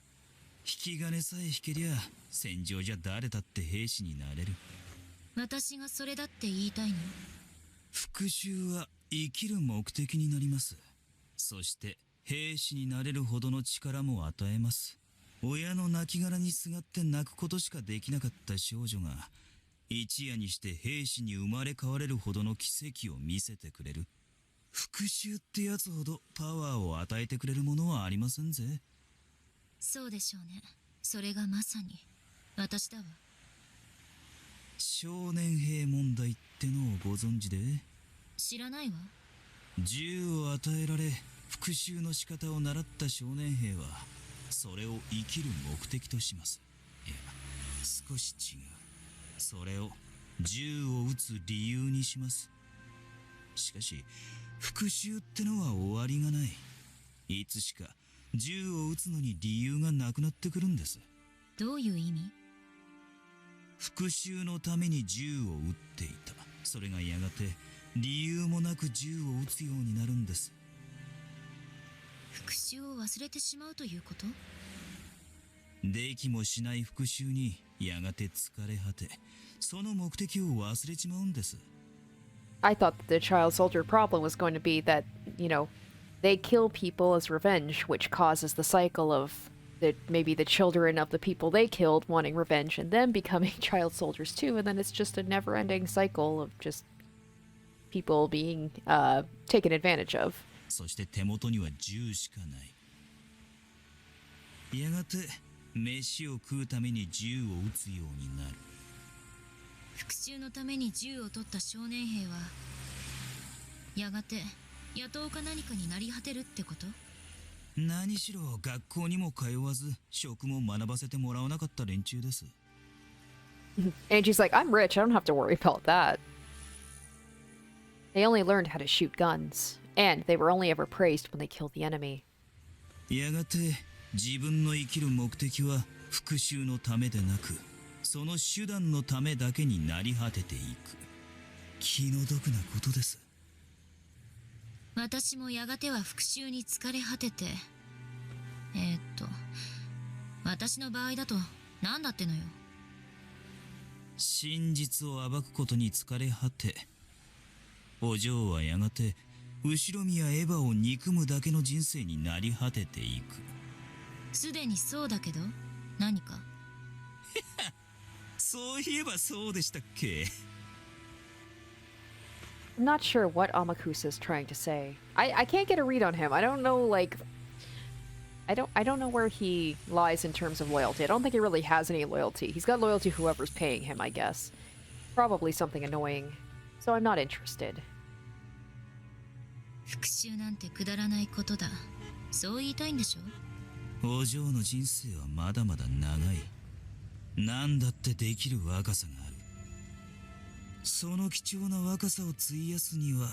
引き金さえ引けりゃ戦場じゃ誰だって兵士になれる。私がそれだって言いたいの？復讐は生きる目的になります。そして兵士になれるほどの力も与えます。親の亡骸にすがって泣くことしかできなかった少女が一夜にして兵士に生まれ変われるほどの奇跡を見せてくれる。復讐ってやつほどパワーを与えてくれるものはありませんぜ。そうでしょうね。それがまさに私だわ。少年兵問題ってのをご存知で？知らないわ。銃を与えられ復讐の仕方を習った少年兵はそれを生きる目的とします。いや、少し違う。それを銃を撃つ理由にします。しかし復讐ってのは終わりがない。いつしか銃を撃つのに理由がなくなってくるんです。どういう意味？復讐のために銃を撃っていた。それがやがて理由もなく銃を撃つようになるんです。復讐を忘れてしまうということ？できもしない復讐にやがて疲れ果て、その目的を忘れちまうんです。I thought that the child soldier problem was going to be that, they kill people as revenge, which causes the cycle of maybe the children of the people they killed wanting revenge and them becoming child soldiers too, and then it's just a never-ending cycle of just people being taken advantage of. そして手元には銃しかない。やがて飯を食うために銃を撃つようになる。復讐のために銃を取った少年兵はやがて野党か何かになり果てるってこと？何しろ学校にも通わず職も学ばせてもらわなかった連中です。Angie's like, I'm rich, I don't have to worry about that. They only learned how to shoot guns, and they were only ever praised when they killed the enemy. やがて自分の生きる目的は復讐のためでなく、その手段のためだけになり果てていく。気の毒なことです。私もやがては復讐に疲れ果てて、私の場合だと何だってのよ。真実を暴くことに疲れ果て、お嬢はやがて後ろ宮エヴァを憎むだけの人生になり果てていく。すでにそうだけど、何か？そういえばそうでしたっけ？ I'm not sure what Amakusa is trying to say. I can't get a read on him. I don't know, I don't know where he lies in terms of loyalty. I don't think he really has any loyalty. He's got loyalty to whoever's paying him, I guess. Probably something annoying. So I'm not interested. 復讐なんてくだらないことだ。そう言いたいんでしょ？お嬢の人生はまだまだ長い。何だってできる若さがある。その貴重な若さを費やすには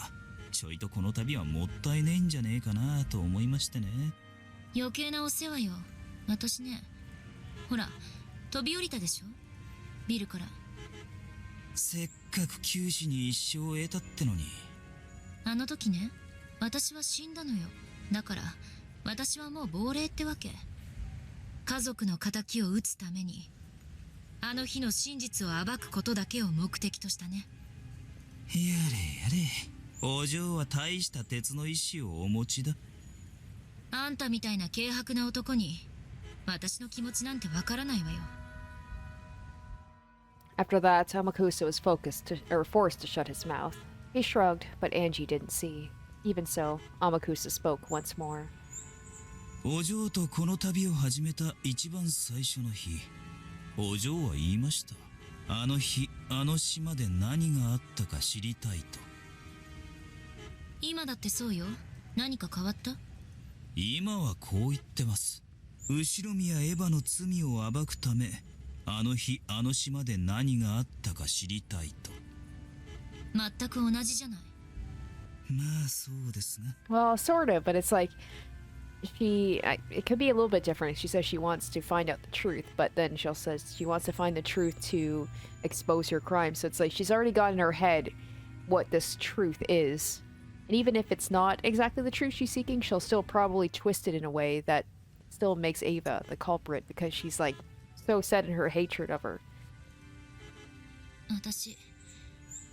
ちょいとこの旅はもったいねえんじゃねえかなと思いましてね。余計なお世話よ。私ね、ほら飛び降りたでしょ、ビルから。せっかく九死に一生を得たってのに。あの時ね、私は死んだのよ。だから私はもう亡霊ってわけ。家族の仇を討つためにあの日の真実を暴くことだけを目的としたね。やれやれ、お嬢は大した鉄の意志をお持ちだ。あんたみたいな軽薄な男に私の気持ちなんてわからないわよ。 After that, Amakusa was forced to shut his mouth. He shrugged, but Angie didn't see. Even so, Amakusa spoke once more. お嬢とこの旅を始めた一番最初の日、お嬢は言いました。あの日、あの島で何があったか知りたいと。今だってそうよ。何か変わった？今はこう言ってます。後ろ宮エヴァの罪を暴くため、あの日、あの島で何があったか知りたいと。全く同じじゃない。まあそうですが。Well, sort of, but it's like it could be a little bit different. She says she wants to find out the truth, but then she says she wants to find the truth to expose her crime. So it's like she's already got in her head what this truth is. And even if it's not exactly the truth she's seeking, she'll still probably twist it in a way that still makes Ava the culprit because she's like so set in her hatred of her. 私、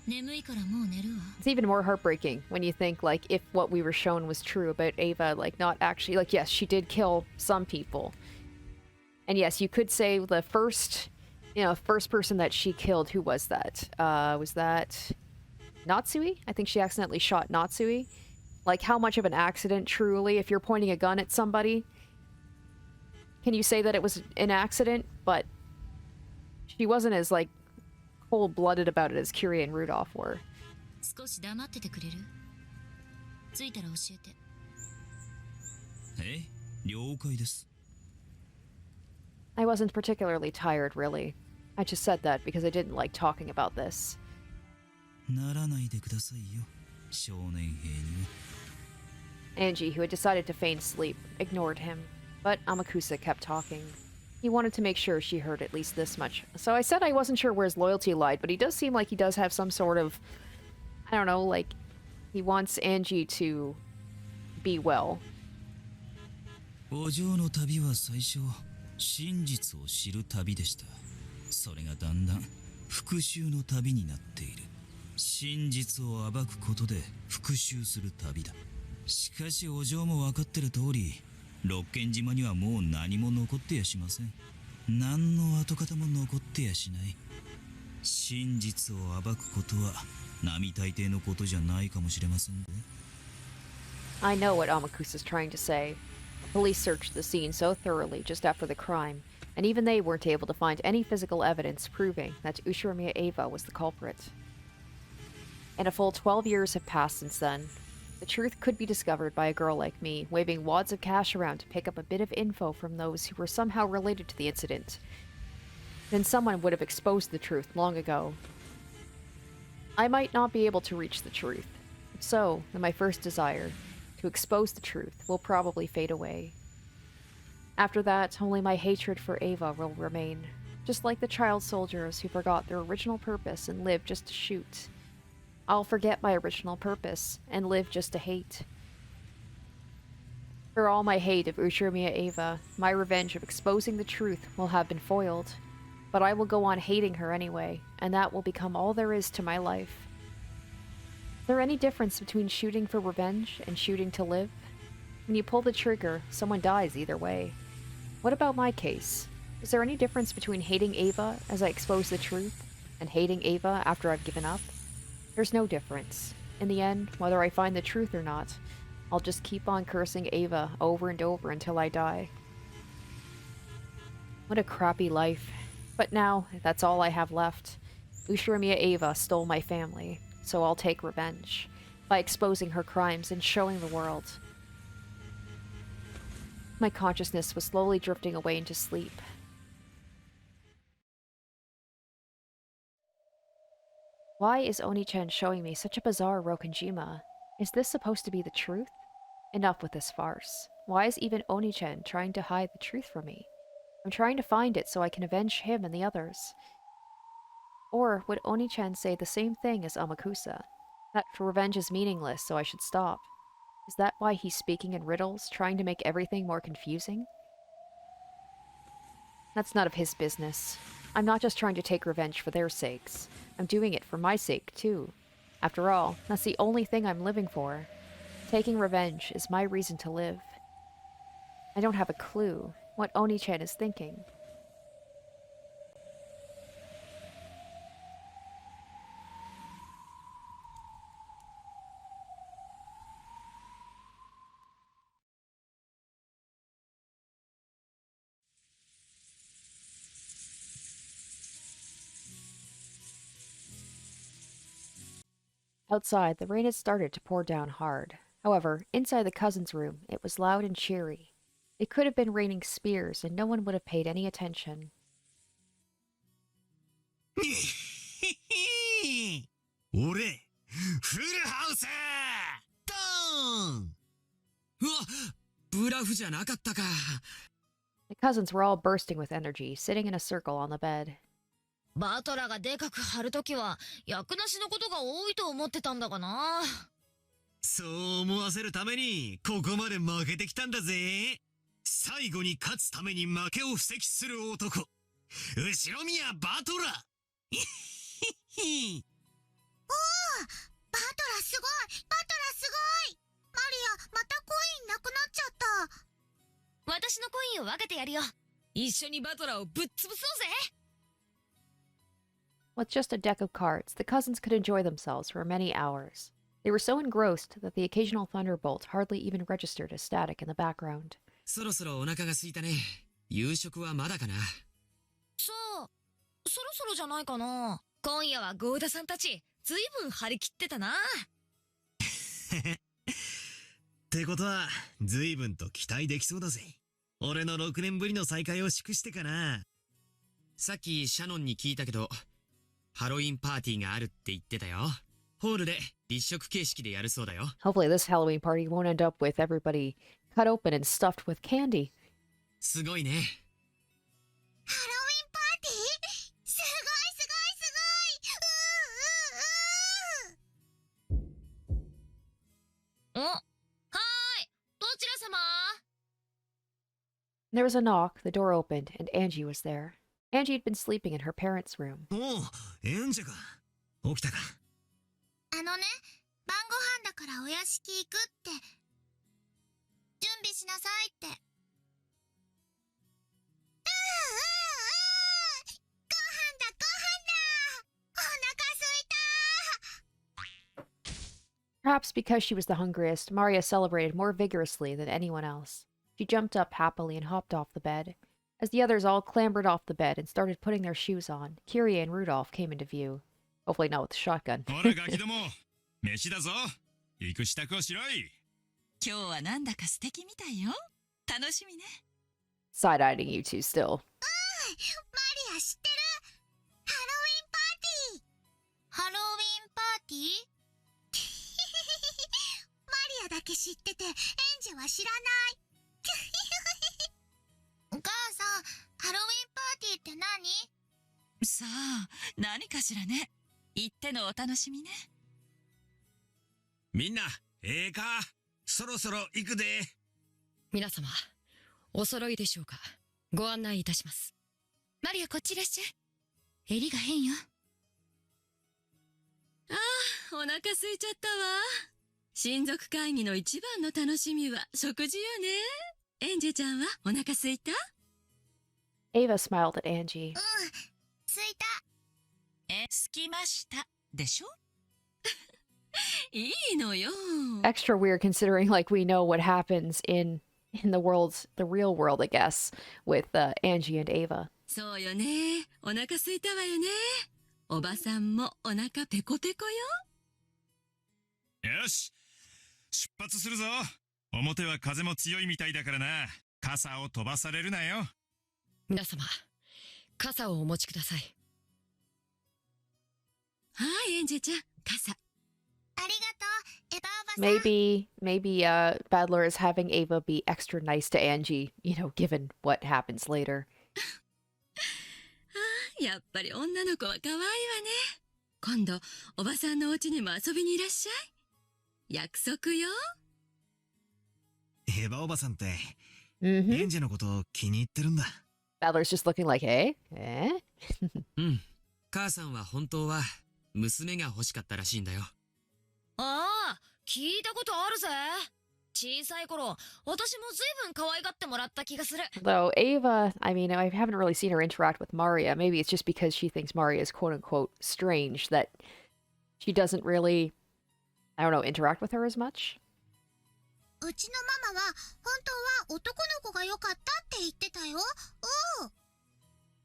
眠いからもう寝るわ。It's even more heartbreaking when you think, like, if what we were shown was true about Ava, like, not actually, like, yes, she did kill some people. And yes, you could say the first person that she killed, who was that? Was that Natsui? I think she accidentally shot Natsui. Like, how much of an accident, truly, if you're pointing a gun at somebody, can you say that it was an accident? But she wasn't as, like, cold-blooded about it as Curie and Rudolph were. 少し黙っててくれる？着いたら教えて。了解です。I wasn't particularly tired, really. I just said that because I didn't like talking about this. ならないでくださいよ、少年兵には。Angie, who had decided to feign sleep, ignored him, but Amakusa kept talking. He wanted to make sure she heard at least this much. So I said I wasn't sure where his loyalty lied, but he does seem like he does have some sort of, I don't know, like, he wants Angie to be well. お嬢の旅は最初、真実を知る旅でした。それがだんだん復讐の旅になっている。真実を暴くことで復讐する旅だ。しかしお嬢も分かってる通り、六軒島にはもう何も残ってやしません。何の跡形も残ってやしない。真実を暴くことは並大抵のことじゃないかもしれませんね。I know what Amakusa's trying to say. Police searched the scene so thoroughly just after the crime, and even they weren't able to find any physical evidence proving that Ushiromiya Eva was the culprit. And a full 12 years have passed since then. The truth could be discovered by a girl like me, waving wads of cash around to pick up a bit of info from those who were somehow related to the incident. Then someone would have exposed the truth long ago. I might not be able to reach the truth. So, then my first desire, to expose the truth, will probably fade away. After that, only my hatred for Ava will remain, just like the child soldiers who forgot their original purpose and lived just to shoot. I'll forget my original purpose and live just to hate. For all my hate of Ushiromiya Eva, my revenge of exposing the truth will have been foiled. But I will go on hating her anyway, and that will become all there is to my life. Is there any difference between shooting for revenge and shooting to live? When you pull the trigger, someone dies either way. What about my case? Is there any difference between hating Ava as I expose the truth, and hating Ava after I've given up? There's no difference. In the end, whether I find the truth or not, I'll just keep on cursing Ava over and over until I die. What a crappy life. But now, that's all I have left. Ushiromiya Eva stole my family, so I'll take revenge, by exposing her crimes and showing the world. My consciousness was slowly drifting away into sleep. Why is Oni-chan showing me such a bizarre Rokonjima? Is this supposed to be the truth? Enough with this farce. Why is even Oni-chan trying to hide the truth from me? I'm trying to find it so I can avenge him and the others. Or would Oni-chan say the same thing as Amakusa? That revenge is meaningless, so I should stop. Is that why he's speaking in riddles, trying to make everything more confusing? That's none of his business. I'm not just trying to take revenge for their sakes. I'm doing it for my sake, too. After all, that's the only thing I'm living for. Taking revenge is my reason to live. I don't have a clue what Oni-chan is thinking. Outside, the rain had started to pour down hard. However, inside the cousin's room, it was loud and cheery. It could have been raining spears, and no one would have paid any attention. 俺、フルハウスドーン。うわ、ブラフじゃなかったか。The cousins were all bursting with energy, sitting in a circle on the bed. バトラがでかく張るときは役なしのことが多いと思ってたんだがな。そう思わせるためにここまで負けてきたんだぜ。最後に勝つために負けを布石する男、後宮バトラ。おお、バトラすごい、バトラすごい。マリア、またコインなくなっちゃった。私のコインを分けてやるよ。一緒にバトラをぶっ潰そうぜ。With just a deck of cards, the cousins could enjoy themselves for many hours. They were so engrossed that the occasional thunderbolt hardly even registered as static in the background. そろそろお腹が空いたね。夕食はまだかな。そう、そろそろじゃないかな。今夜はゴーダさんたち、ずいぶん張り切ってたな。ってことは、ずいぶんと期待できそうだぜ。俺の6年ぶりの再会を祝してかな。さっきシャノンに聞いたけど、ハロウィンパーティーがあるって言ってたよ。ホールで立食形式でやるそうだよ。Hopefully this Halloween party won't end up with everybody cut open and stuffed with candy. すごいね。ハロウィンパーティー？すごいすごいすごい。お、はーい、どちら様？ There was a knock, the door opened, and Angie was there. Angie had been sleeping in her parents' room. おう、エンジェか。起きたか。晩ご飯だからお屋敷行くって。準備しなさいって。ご飯だご飯だ。お腹すいた。 Perhaps because she was the hungriest, Maria celebrated more vigorously than anyone else. She jumped up happily and hopped off the bed. As the others all clambered off the bed and started putting their shoes on, Kyrie and Rudolph came into view. Hopefully not with the shotgun. ほらガキども、飯だぞ。行く支度をしろい。今日はなんだか素敵みたいよ。楽しみね。Side-eyeing you two still. マリア知ってる？ハロウィンパーティー。ハロウィンパーティー？マリアだけ知ってて、エンジェは知らない。お母さん、ハロウィンパーティーって何？さあ、何かしらね。行ってのお楽しみね。みんな、ええか。そろそろ行くで。皆様、お揃いでしょうか。ご案内いたします。マリア、こっちいらっしゃい。襟が変よ。ああ、お腹空いちゃったわ。親族会議の一番の楽しみは食事よね。エンジェちゃんはお腹空いた？ Ava smiled at Angie. 着いた。着きましたでしょ？いいのよ。Extra weird considering like we know what happens in the real world, I guess, with Angie and Ava. そうよね。お腹空いたわよね。おばさんもお腹ペコペコよ。よし、出発するぞ。表は風も強いみたいだからな。傘を飛ばされるなよ。皆様、傘をお持ちください。はい、エンジェちゃん、傘。ありがとう、エヴァおばさん。Maybe Badler is having Ava be extra nice to Angie, you know, given what happens later. やっぱり女の子は可愛いわね。今度、おばさんのお家にも遊びにいらっしゃい。約束よ。エヴァおばさんって、Mm-hmm. エンジェのこと気に入ってるんだ。Badler's just looking like, eh? うん。母さんは本当は娘が欲しかったらしいんだよ。ああ、聞いたことあるぜ。小さい頃、私もずいぶん可愛がってもらった気がする。Though Ava, I mean, I haven't really seen her interact with Maria. Maybe it's just because she thinks Maria is quote-unquote strange that she doesn't really, I don't know, interact with her as much. うちのママは本当は男の子が良かったって言ってたよ。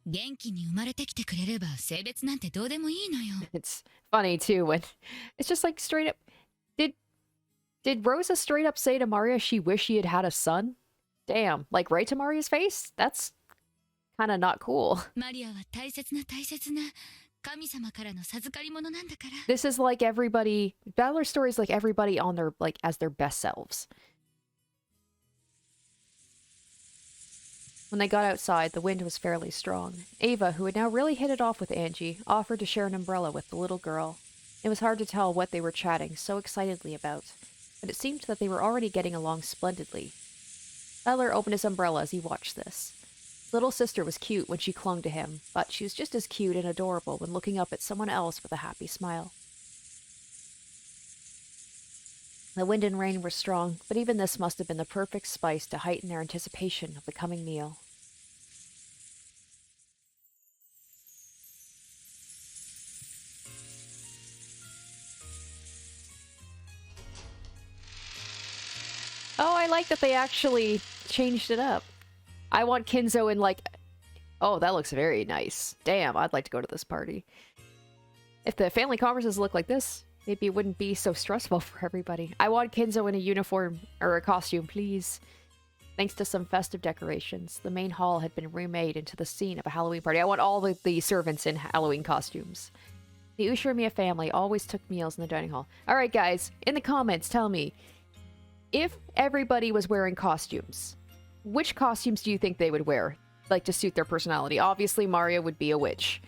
元気に生まれてきてくれれば性別なんてどうでもいいのよ。It's funny too when it's just like straight up. Did Rosa straight up say to Maria she wished she had had a son? Damn, like right to Maria's face? That's kind of not cool. マリアは大切な神様からの授かり物なんだから。 This is like everybody. Battler stories like everybody on their like as their best selves. When they got outside, the wind was fairly strong. Ava, who had now really hit it off with Angie, offered to share an umbrella with the little girl. It was hard to tell what they were chatting so excitedly about, but it seemed that they were already getting along splendidly. Battler opened his umbrella as he watched this. His little sister was cute when she clung to him, but she was just as cute and adorable when looking up at someone else with a happy smile. The wind and rain were strong, but even this must have been the perfect spice to heighten their anticipation of the coming meal. Oh, I like that they actually changed it up. I want Kinzo in like... Oh, that looks very nice. Damn, I'd like to go to this party. If the family conferences look like this, maybe it wouldn't be so stressful for everybody. I want Kinzo in a uniform or a costume, please. Thanks to some festive decorations, the main hall had been remade into the scene of a Halloween party. I want all of the servants in Halloween costumes. The Ushiromiya family always took meals in the dining hall. Alright guys, in the comments, tell me, if everybody was wearing costumes, which costumes do you think they would wear? Like, to suit their personality? Obviously, Mario would be a witch.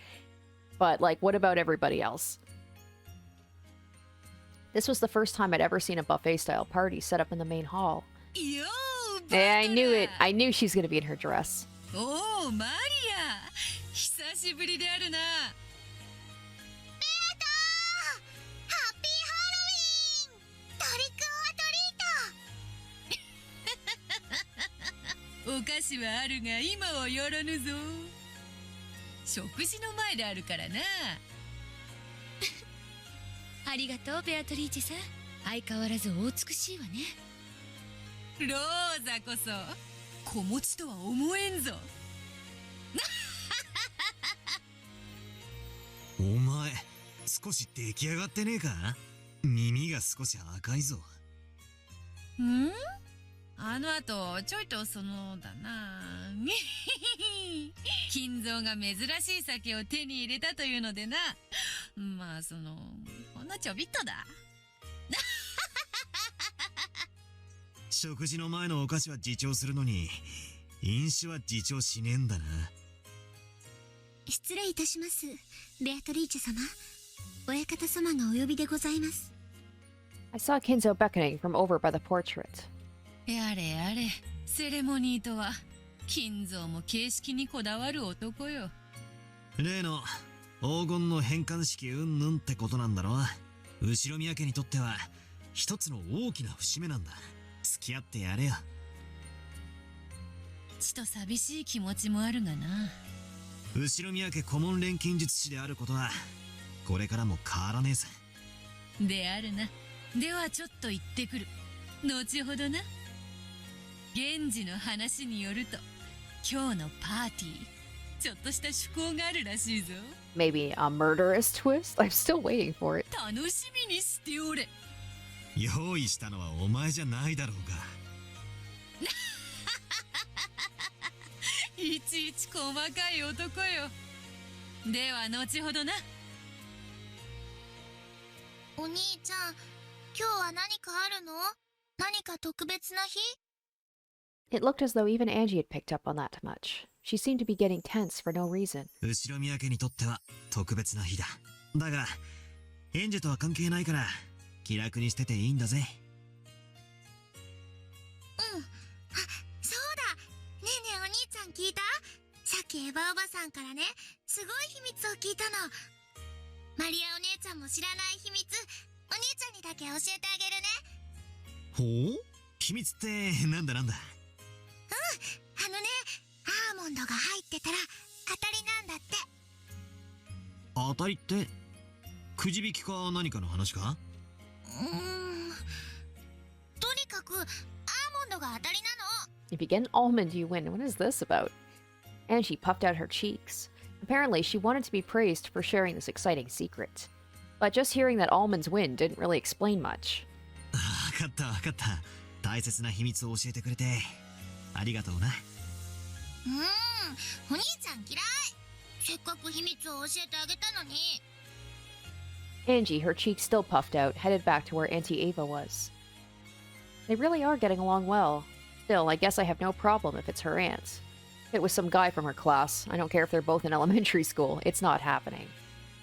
But, like, what about everybody else? This was the first time I'd ever seen a buffet-style party set up in the main hall. Yo, Yeah, I knew it. I knew she's gonna be in her dress. Oh, Maria! 久しぶりであるな。ハッピーハロウィーントリックオアトリートお菓子はあるが今はやらぬぞ。食事の前であるからな。ありがとうベアトリーチェさん相変わらずお美しいわねローザこそ子持ちとは思えんぞ。お前少し出来上がってねえか？耳が少し赤いぞ。ん？あの後ちょいとそのだな。金蔵が珍しい酒を手に入れたというのでな。まあそのほんのちょびっとだ。食事の前のお菓子は自重するのに飲酒は自重しねえんだな。失礼いたしますベアトリーチェ様親方様がお呼びでございます I saw Kinzo beckoning from over by the portrait. やれやれ、セレモニーとは金蔵も形式にこだわる男よ。例の黄金の返還式うんぬんってことなんだろ。後ろ宮家にとっては一つの大きな節目なんだ。付き合ってやれよ。ちと寂しい気持ちもあるがな。後ろ宮家顧問錬金術師であることはこれからも変わらねえさ。であるな。ではちょっと行ってくる。後ほどな。源氏の話によると今日のパーティーちょっとした趣向があるらしいぞ。 Maybe a murderous twist? I'm still waiting for it. 楽しみにしておれ。用意したのはお前じゃないだろうが。いちいち細かい男よ。では後ほどな。お兄ちゃん今日は何かあるの何か特別な日 It looked as though even Angie had picked up on that much. She seemed to be getting tense for no reason. 後ろ宮家にとっては特別な日だ。だがエンジェとは関係ないから気楽にしてていいんだぜ。うんあそうだねえねえお兄ちゃん聞いたさっきエヴァおばさんからねすごい秘密を聞いたのマリアお姉ちゃんも知らない秘密お兄ちゃんにだけ教えてあげるねほう？秘密ってなんだなんだ？あのねアーモンドが入ってたら当たりなんだって当たりってくじ引きか何かの話か？とにかくアーモンドが当たりなの If you get an almond, you win. What is this about? Angie puffed out her cheeks. Apparently, she wanted to be praised for sharing this exciting secret. But just hearing that Almond's win didn't really explain much. わかったわかった。大切な秘密を教えてくれてありがとうな。お兄ちゃん嫌い。せっかく秘密を教えてあげたのに。Angie, her cheeks still puffed out, headed back to where Auntie Ava was. They really are getting along well. Still, I guess I have no problem if it's her aunt. If it was some guy from her class, I don't care if they're both in elementary school, it's not happening.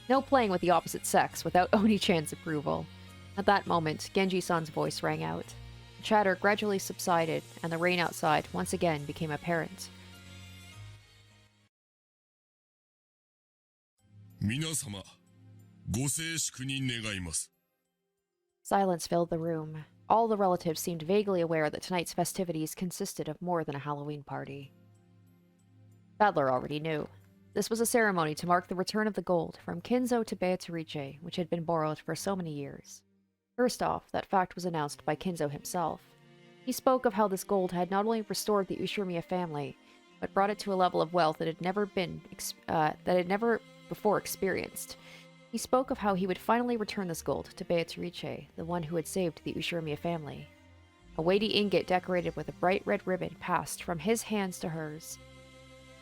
No playing with the opposite sex without Oni-chan's approval. At that moment, Genji-san's voice rang out. The chatter gradually subsided, and the rain outside once again became apparent. 皆様、ご静粛に願います。 Silence filled the room. All the relatives seemed vaguely aware that tonight's festivities consisted of more than a Halloween party. Badler already knew. This was a ceremony to mark the return of the gold from Kinzo to Beatrice, which had been borrowed for so many years. First off, that fact was announced by Kinzo himself. He spoke of how this gold had not only restored the Ushiromiya family, but brought it to a level of wealth that had never before experienced. He spoke of how he would finally return this gold to Beatrice, the one who had saved the Ushiromiya family. A weighty ingot decorated with a bright red ribbon passed from his hands to hers.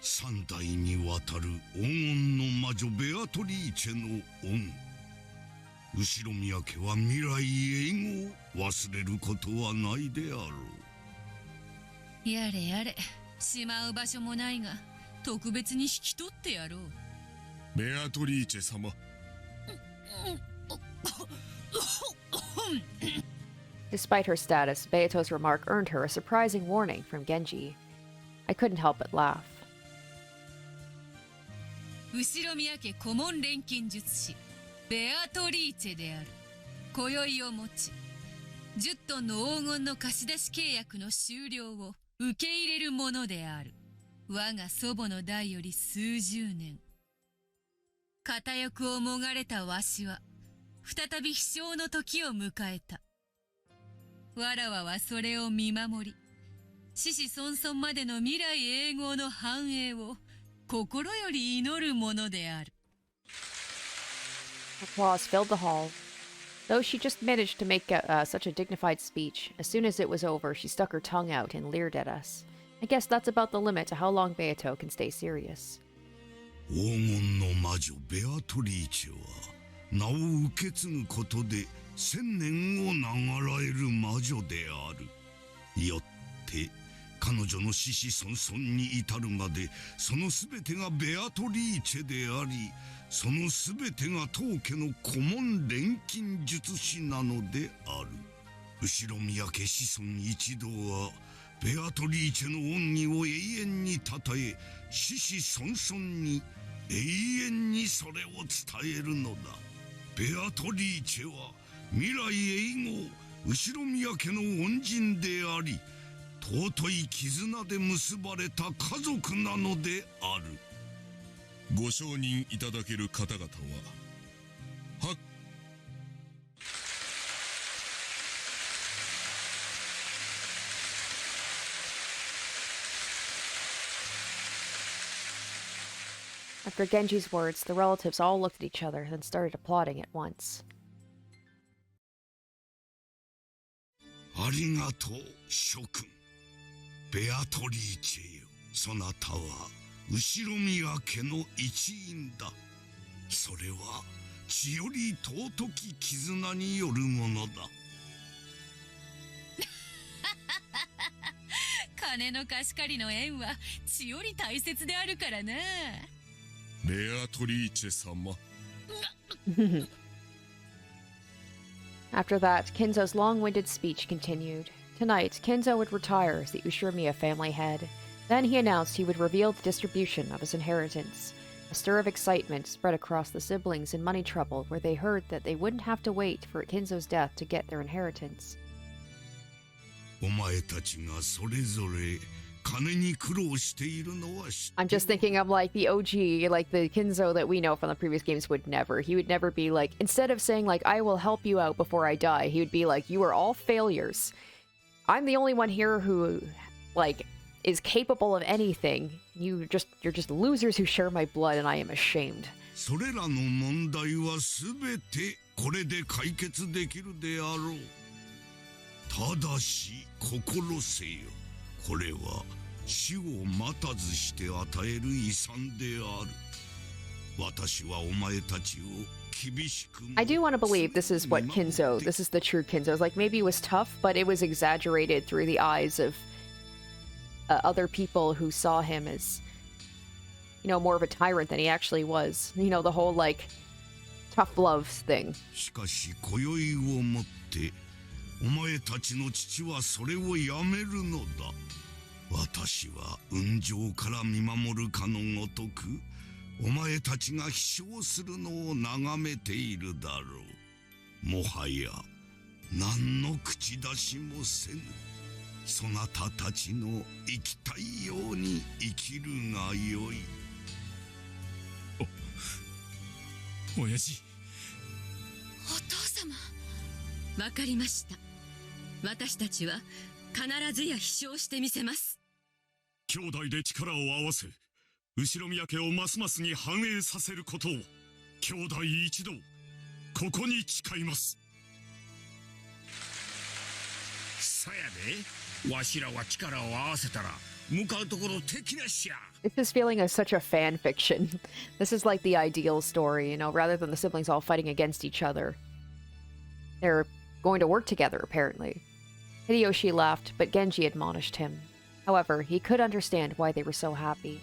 三代にわたる黄金の魔女ベアトリーチェの恩。後ろ宮家は未来永劫忘れることはないであろう。やれやれ、しまう場所もないが特別に引き取ってやろう。ベアトリーチェ様。Despite her status, Beato's remark earned her a surprising warning from Genji. I couldn't help but laugh. 後ろ宮家顧問錬金術師ベアトリーチェである。今宵をもち10トンの黄金の貸し出し契約の終了を受け入れるものである。我が祖母の代より数十年、片翼をもがれたわしは再び飛翔の時を迎えた。わらわはそれを見守り、子々孫々までの未来永劫の繁栄を心より祈るものである。Applause filled the hall. Though she just managed to make such a dignified speech, as soon as it was over, she stuck her tongue out and leered at us. I guess that's about the limit to how long Beato can stay serious. 黄金の魔女ベアトリーチェは名を受け継ぐことで1000年を長らえる魔女である。よって彼女の子々孫々に至るまでその全てがベアトリーチェであり、その全てが当家の顧問錬金術師なのである。後ろ宮家子孫一同はベアトリーチェの恩義を永遠にたたえ、子々孫々に永遠にそれを伝えるのだ。ベアトリーチェは未来永劫後ろ宮家の恩人であり、尊い絆で結ばれた家族なのである。ご承認いただける方々はAfter Genji's words, the relatives all looked at each other, then started applauding at once. ありがとう、諸君。ベアトリーチェよ、そなたは後ろ宮家の一員だ。それは血より尊き絆によるものだ。金の貸し借りの縁は血より大切であるからな。ベアトリーチェ様。After that, Kinzo's long-winded speech continued. Tonight, Kinzo would retire as the Ushiromiya family head. Then he announced he would reveal the distribution of his inheritance. A stir of excitement spread across the siblings in money trouble, where they heard that they wouldn't have to wait for Kinzo's death to get their inheritance. お前たちがそれぞれ金に苦労しているのは知って I'm just thinking of like the OG, like the Kinzo that we know from the previous games would never. He would never be like, instead of saying like, I will help you out before I die, he would be like, you are all failures. I'm the only one here who, like, is capable of anything. You're just losers who share my blood, and I am ashamed. それらの問題はすべてこれで解決できるであろう。ただし心せよ。これは死を待たずして与える遺産である。私はお前たちを厳しく。I do want to believe this is what Kinzo, this is the true Kinzo. Like, maybe it was tough, but it was exaggerated through the eyes of other people who saw him as, you know, more of a tyrant than he actually was. You know, the whole, like, tough love thing. しかし今宵をもってお前たちの父はそれをやめるのだ。私は雲上から見守るかのごとくお前たちが飛翔するのを眺めているだろう。もはや何の口出しもせぬ。そなたたちの生きたいように生きるがよい。親父。お父様。わかりました。私たちは必ずや飛翔してみせます。兄弟で力を合わせ後宮家をますますに繁栄させることを兄弟一同ここに誓います。さやで、わしらは力を合わせたら向かうところ敵なしや。 This is feeling of such a fan fiction. This is like the ideal story, you know, rather than the siblings all fighting against each other. They're going to work together, apparently. Hideyoshi laughed, but Genji admonished him. However, he could understand why they were so happy.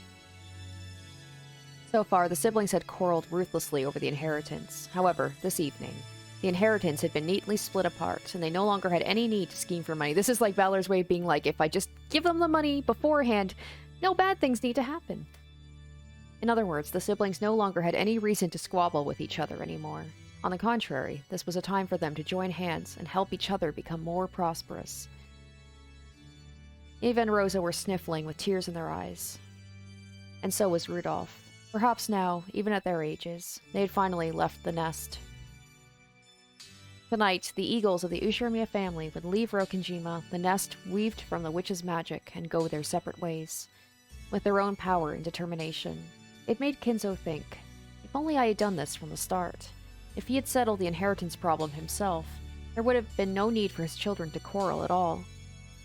So far, the siblings had quarreled ruthlessly over the inheritance. However, this evening, the inheritance had been neatly split apart, and they no longer had any need to scheme for money. This is like Valor's way of being like, if I just give them the money beforehand, no bad things need to happen. In other words, the siblings no longer had any reason to squabble with each other anymore. On the contrary, this was a time for them to join hands and help each other become more prosperous. Eva and Rosa were sniffling with tears in their eyes. And so was Rudolph. Perhaps now, even at their ages, they had finally left the nest. Tonight, the eagles of the Ushiromiya family would leave Rokkenjima, the nest weaved from the witch's magic, and go their separate ways, with their own power and determination. It made Kinzo think, if only I had done this from the start. If he had settled the inheritance problem himself, there would have been no need for his children to quarrel at all.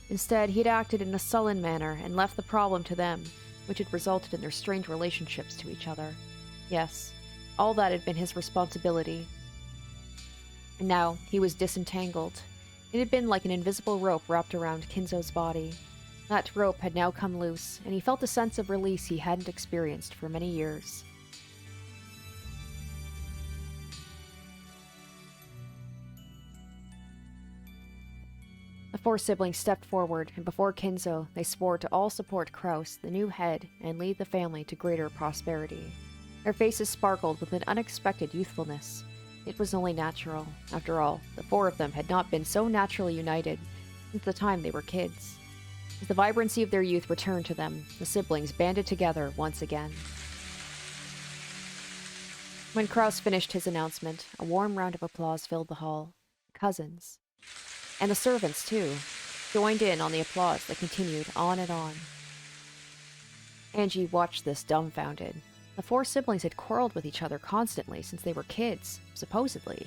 Instead, he had acted in a sullen manner and left the problem to them, which had resulted in their strained relationships to each other. Yes, all that had been his responsibility. And now, he was disentangled. It had been like an invisible rope wrapped around Kinzo's body. That rope had now come loose, and he felt a sense of release he hadn't experienced for many years. The four siblings stepped forward, and before Kinzo, they swore to all support Kraus, the new head, and lead the family to greater prosperity. Their faces sparkled with an unexpected youthfulness. It was only natural. After all, the four of them had not been so naturally united since the time they were kids. As the vibrancy of their youth returned to them, the siblings banded together once again. When Kraus finished his announcement, a warm round of applause filled the hall. The cousins, and the servants, too, joined in on the applause that continued on and on. Angie watched this dumbfounded. The four siblings had quarreled with each other constantly since they were kids, supposedly.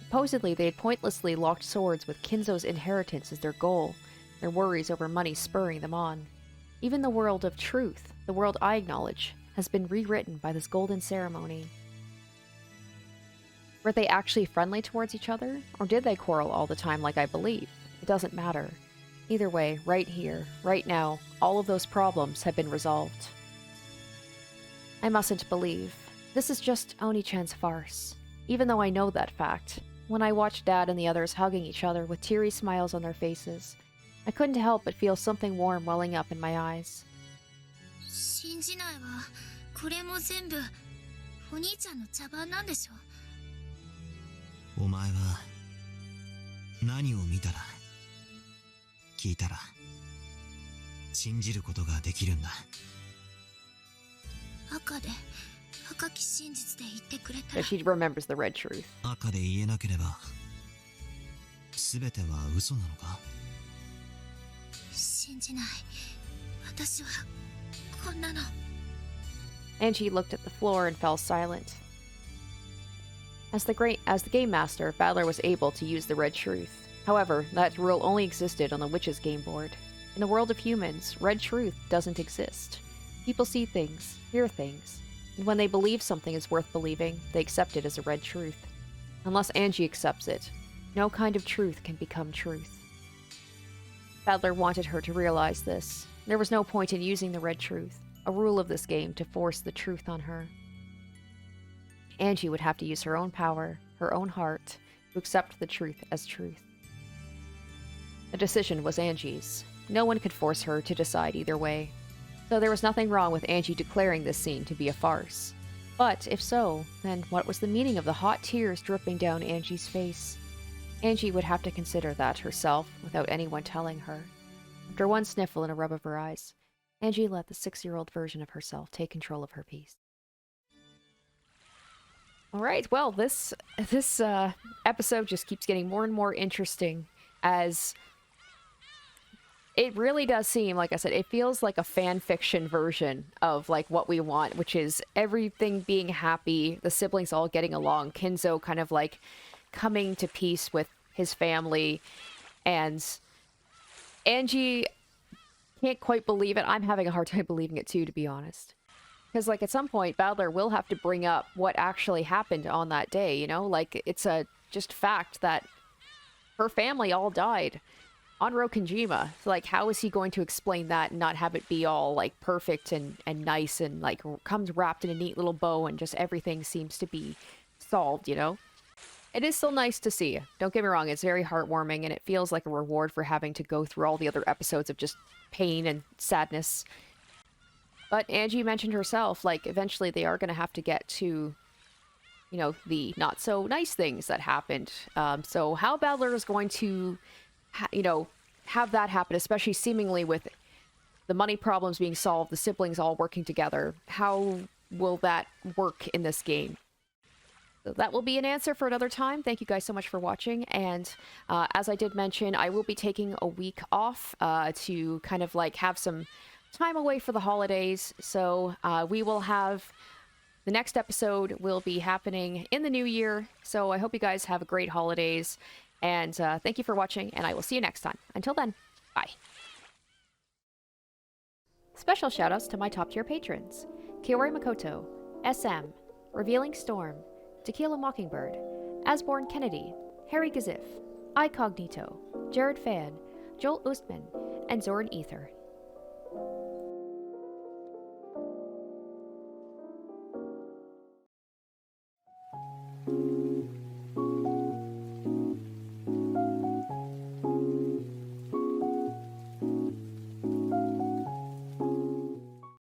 Supposedly, they had pointlessly locked swords with Kinzo's inheritance as their goal, their worries over money spurring them on. Even the world of truth, the world I acknowledge, has been rewritten by this golden ceremony. Were they actually friendly towards each other, or did they quarrel all the time like I believe? It doesn't matter. Either way, right here, right now, all of those problems have been resolved. I mustn't believe. This is just Oni-chan's farce. Even though I know that fact, when I watched Dad and the others hugging each other with teary smiles on their faces, I couldn't help but feel something warm welling up in my eyes. 信じないわ。これも全部お兄ちゃんの茶番なんでしょ。お前は何を見たら聞いたら信じることができるんだ。赤で赤き真実で言ってくれた So ら。 she remembers the red truth. 赤で言えなければ全ては嘘なのか。信じない。私はこんなの。 Angie looked at the floor and fell silent. As the game master, Battler was able to use the Red Truth. However, that rule only existed on the witch's game board. In the world of humans, Red Truth doesn't exist. People see things, hear things, and when they believe something is worth believing, they accept it as a Red Truth. Unless Angie accepts it, no kind of truth can become truth. Battler wanted her to realize this. There was no point in using the Red Truth, a rule of this game, to force the truth on her. Angie would have to use her own power, her own heart, to accept the truth as truth. The decision was Angie's. No one could force her to decide either way. So there was nothing wrong with Angie declaring this scene to be a farce. But if so, then what was the meaning of the hot tears dripping down Angie's face? Angie would have to consider that herself without anyone telling her. After one sniffle and a rub of her eyes, Angie let the 6-year-old version of herself take control of her piece. All right, well, this episode just keeps getting more and more interesting as it really does seem, like I said, it feels like a fan fiction version of like what we want, which is everything being happy, the siblings all getting along, Kinzo kind of like coming to peace with his family, and Angie can't quite believe it. I'm having a hard time believing it too, to be honest. Because, like, at some point, Battler will have to bring up what actually happened on that day, you know? Like, it's a just fact that her family all died on Rokkenjima. So, like, how is he going to explain that and not have it be all, like, perfect and nice and, like, comes wrapped in a neat little bow and just everything seems to be solved, you know? It is still nice to see. Don't get me wrong, it's very heartwarming and it feels like a reward for having to go through all the other episodes of just pain and sadness. But Angie mentioned herself, like, eventually they are going to have to get to, you know, the not-so-nice things that happened. So how Battler is going to, you know, have that happen, especially seemingly with the money problems being solved, the siblings all working together, how will that work in this game? So that will be an answer for another time. Thank you guys so much for watching. And as I did mention, I will be taking a week off to kind of, like, have some time away for the holidays, so we will have the next episode will be happening in the new year, so I hope you guys have a great holidays, and thank you for watching, and I will see you next time. Until then, bye. Special shoutouts to my top tier patrons: Kiori Makoto, SM, Revealing Storm, Tequila Mockingbird, Asborn Kennedy, Harry Gazif, iCognito, Jared Fan, Joel Ustman, and Zoran Ether.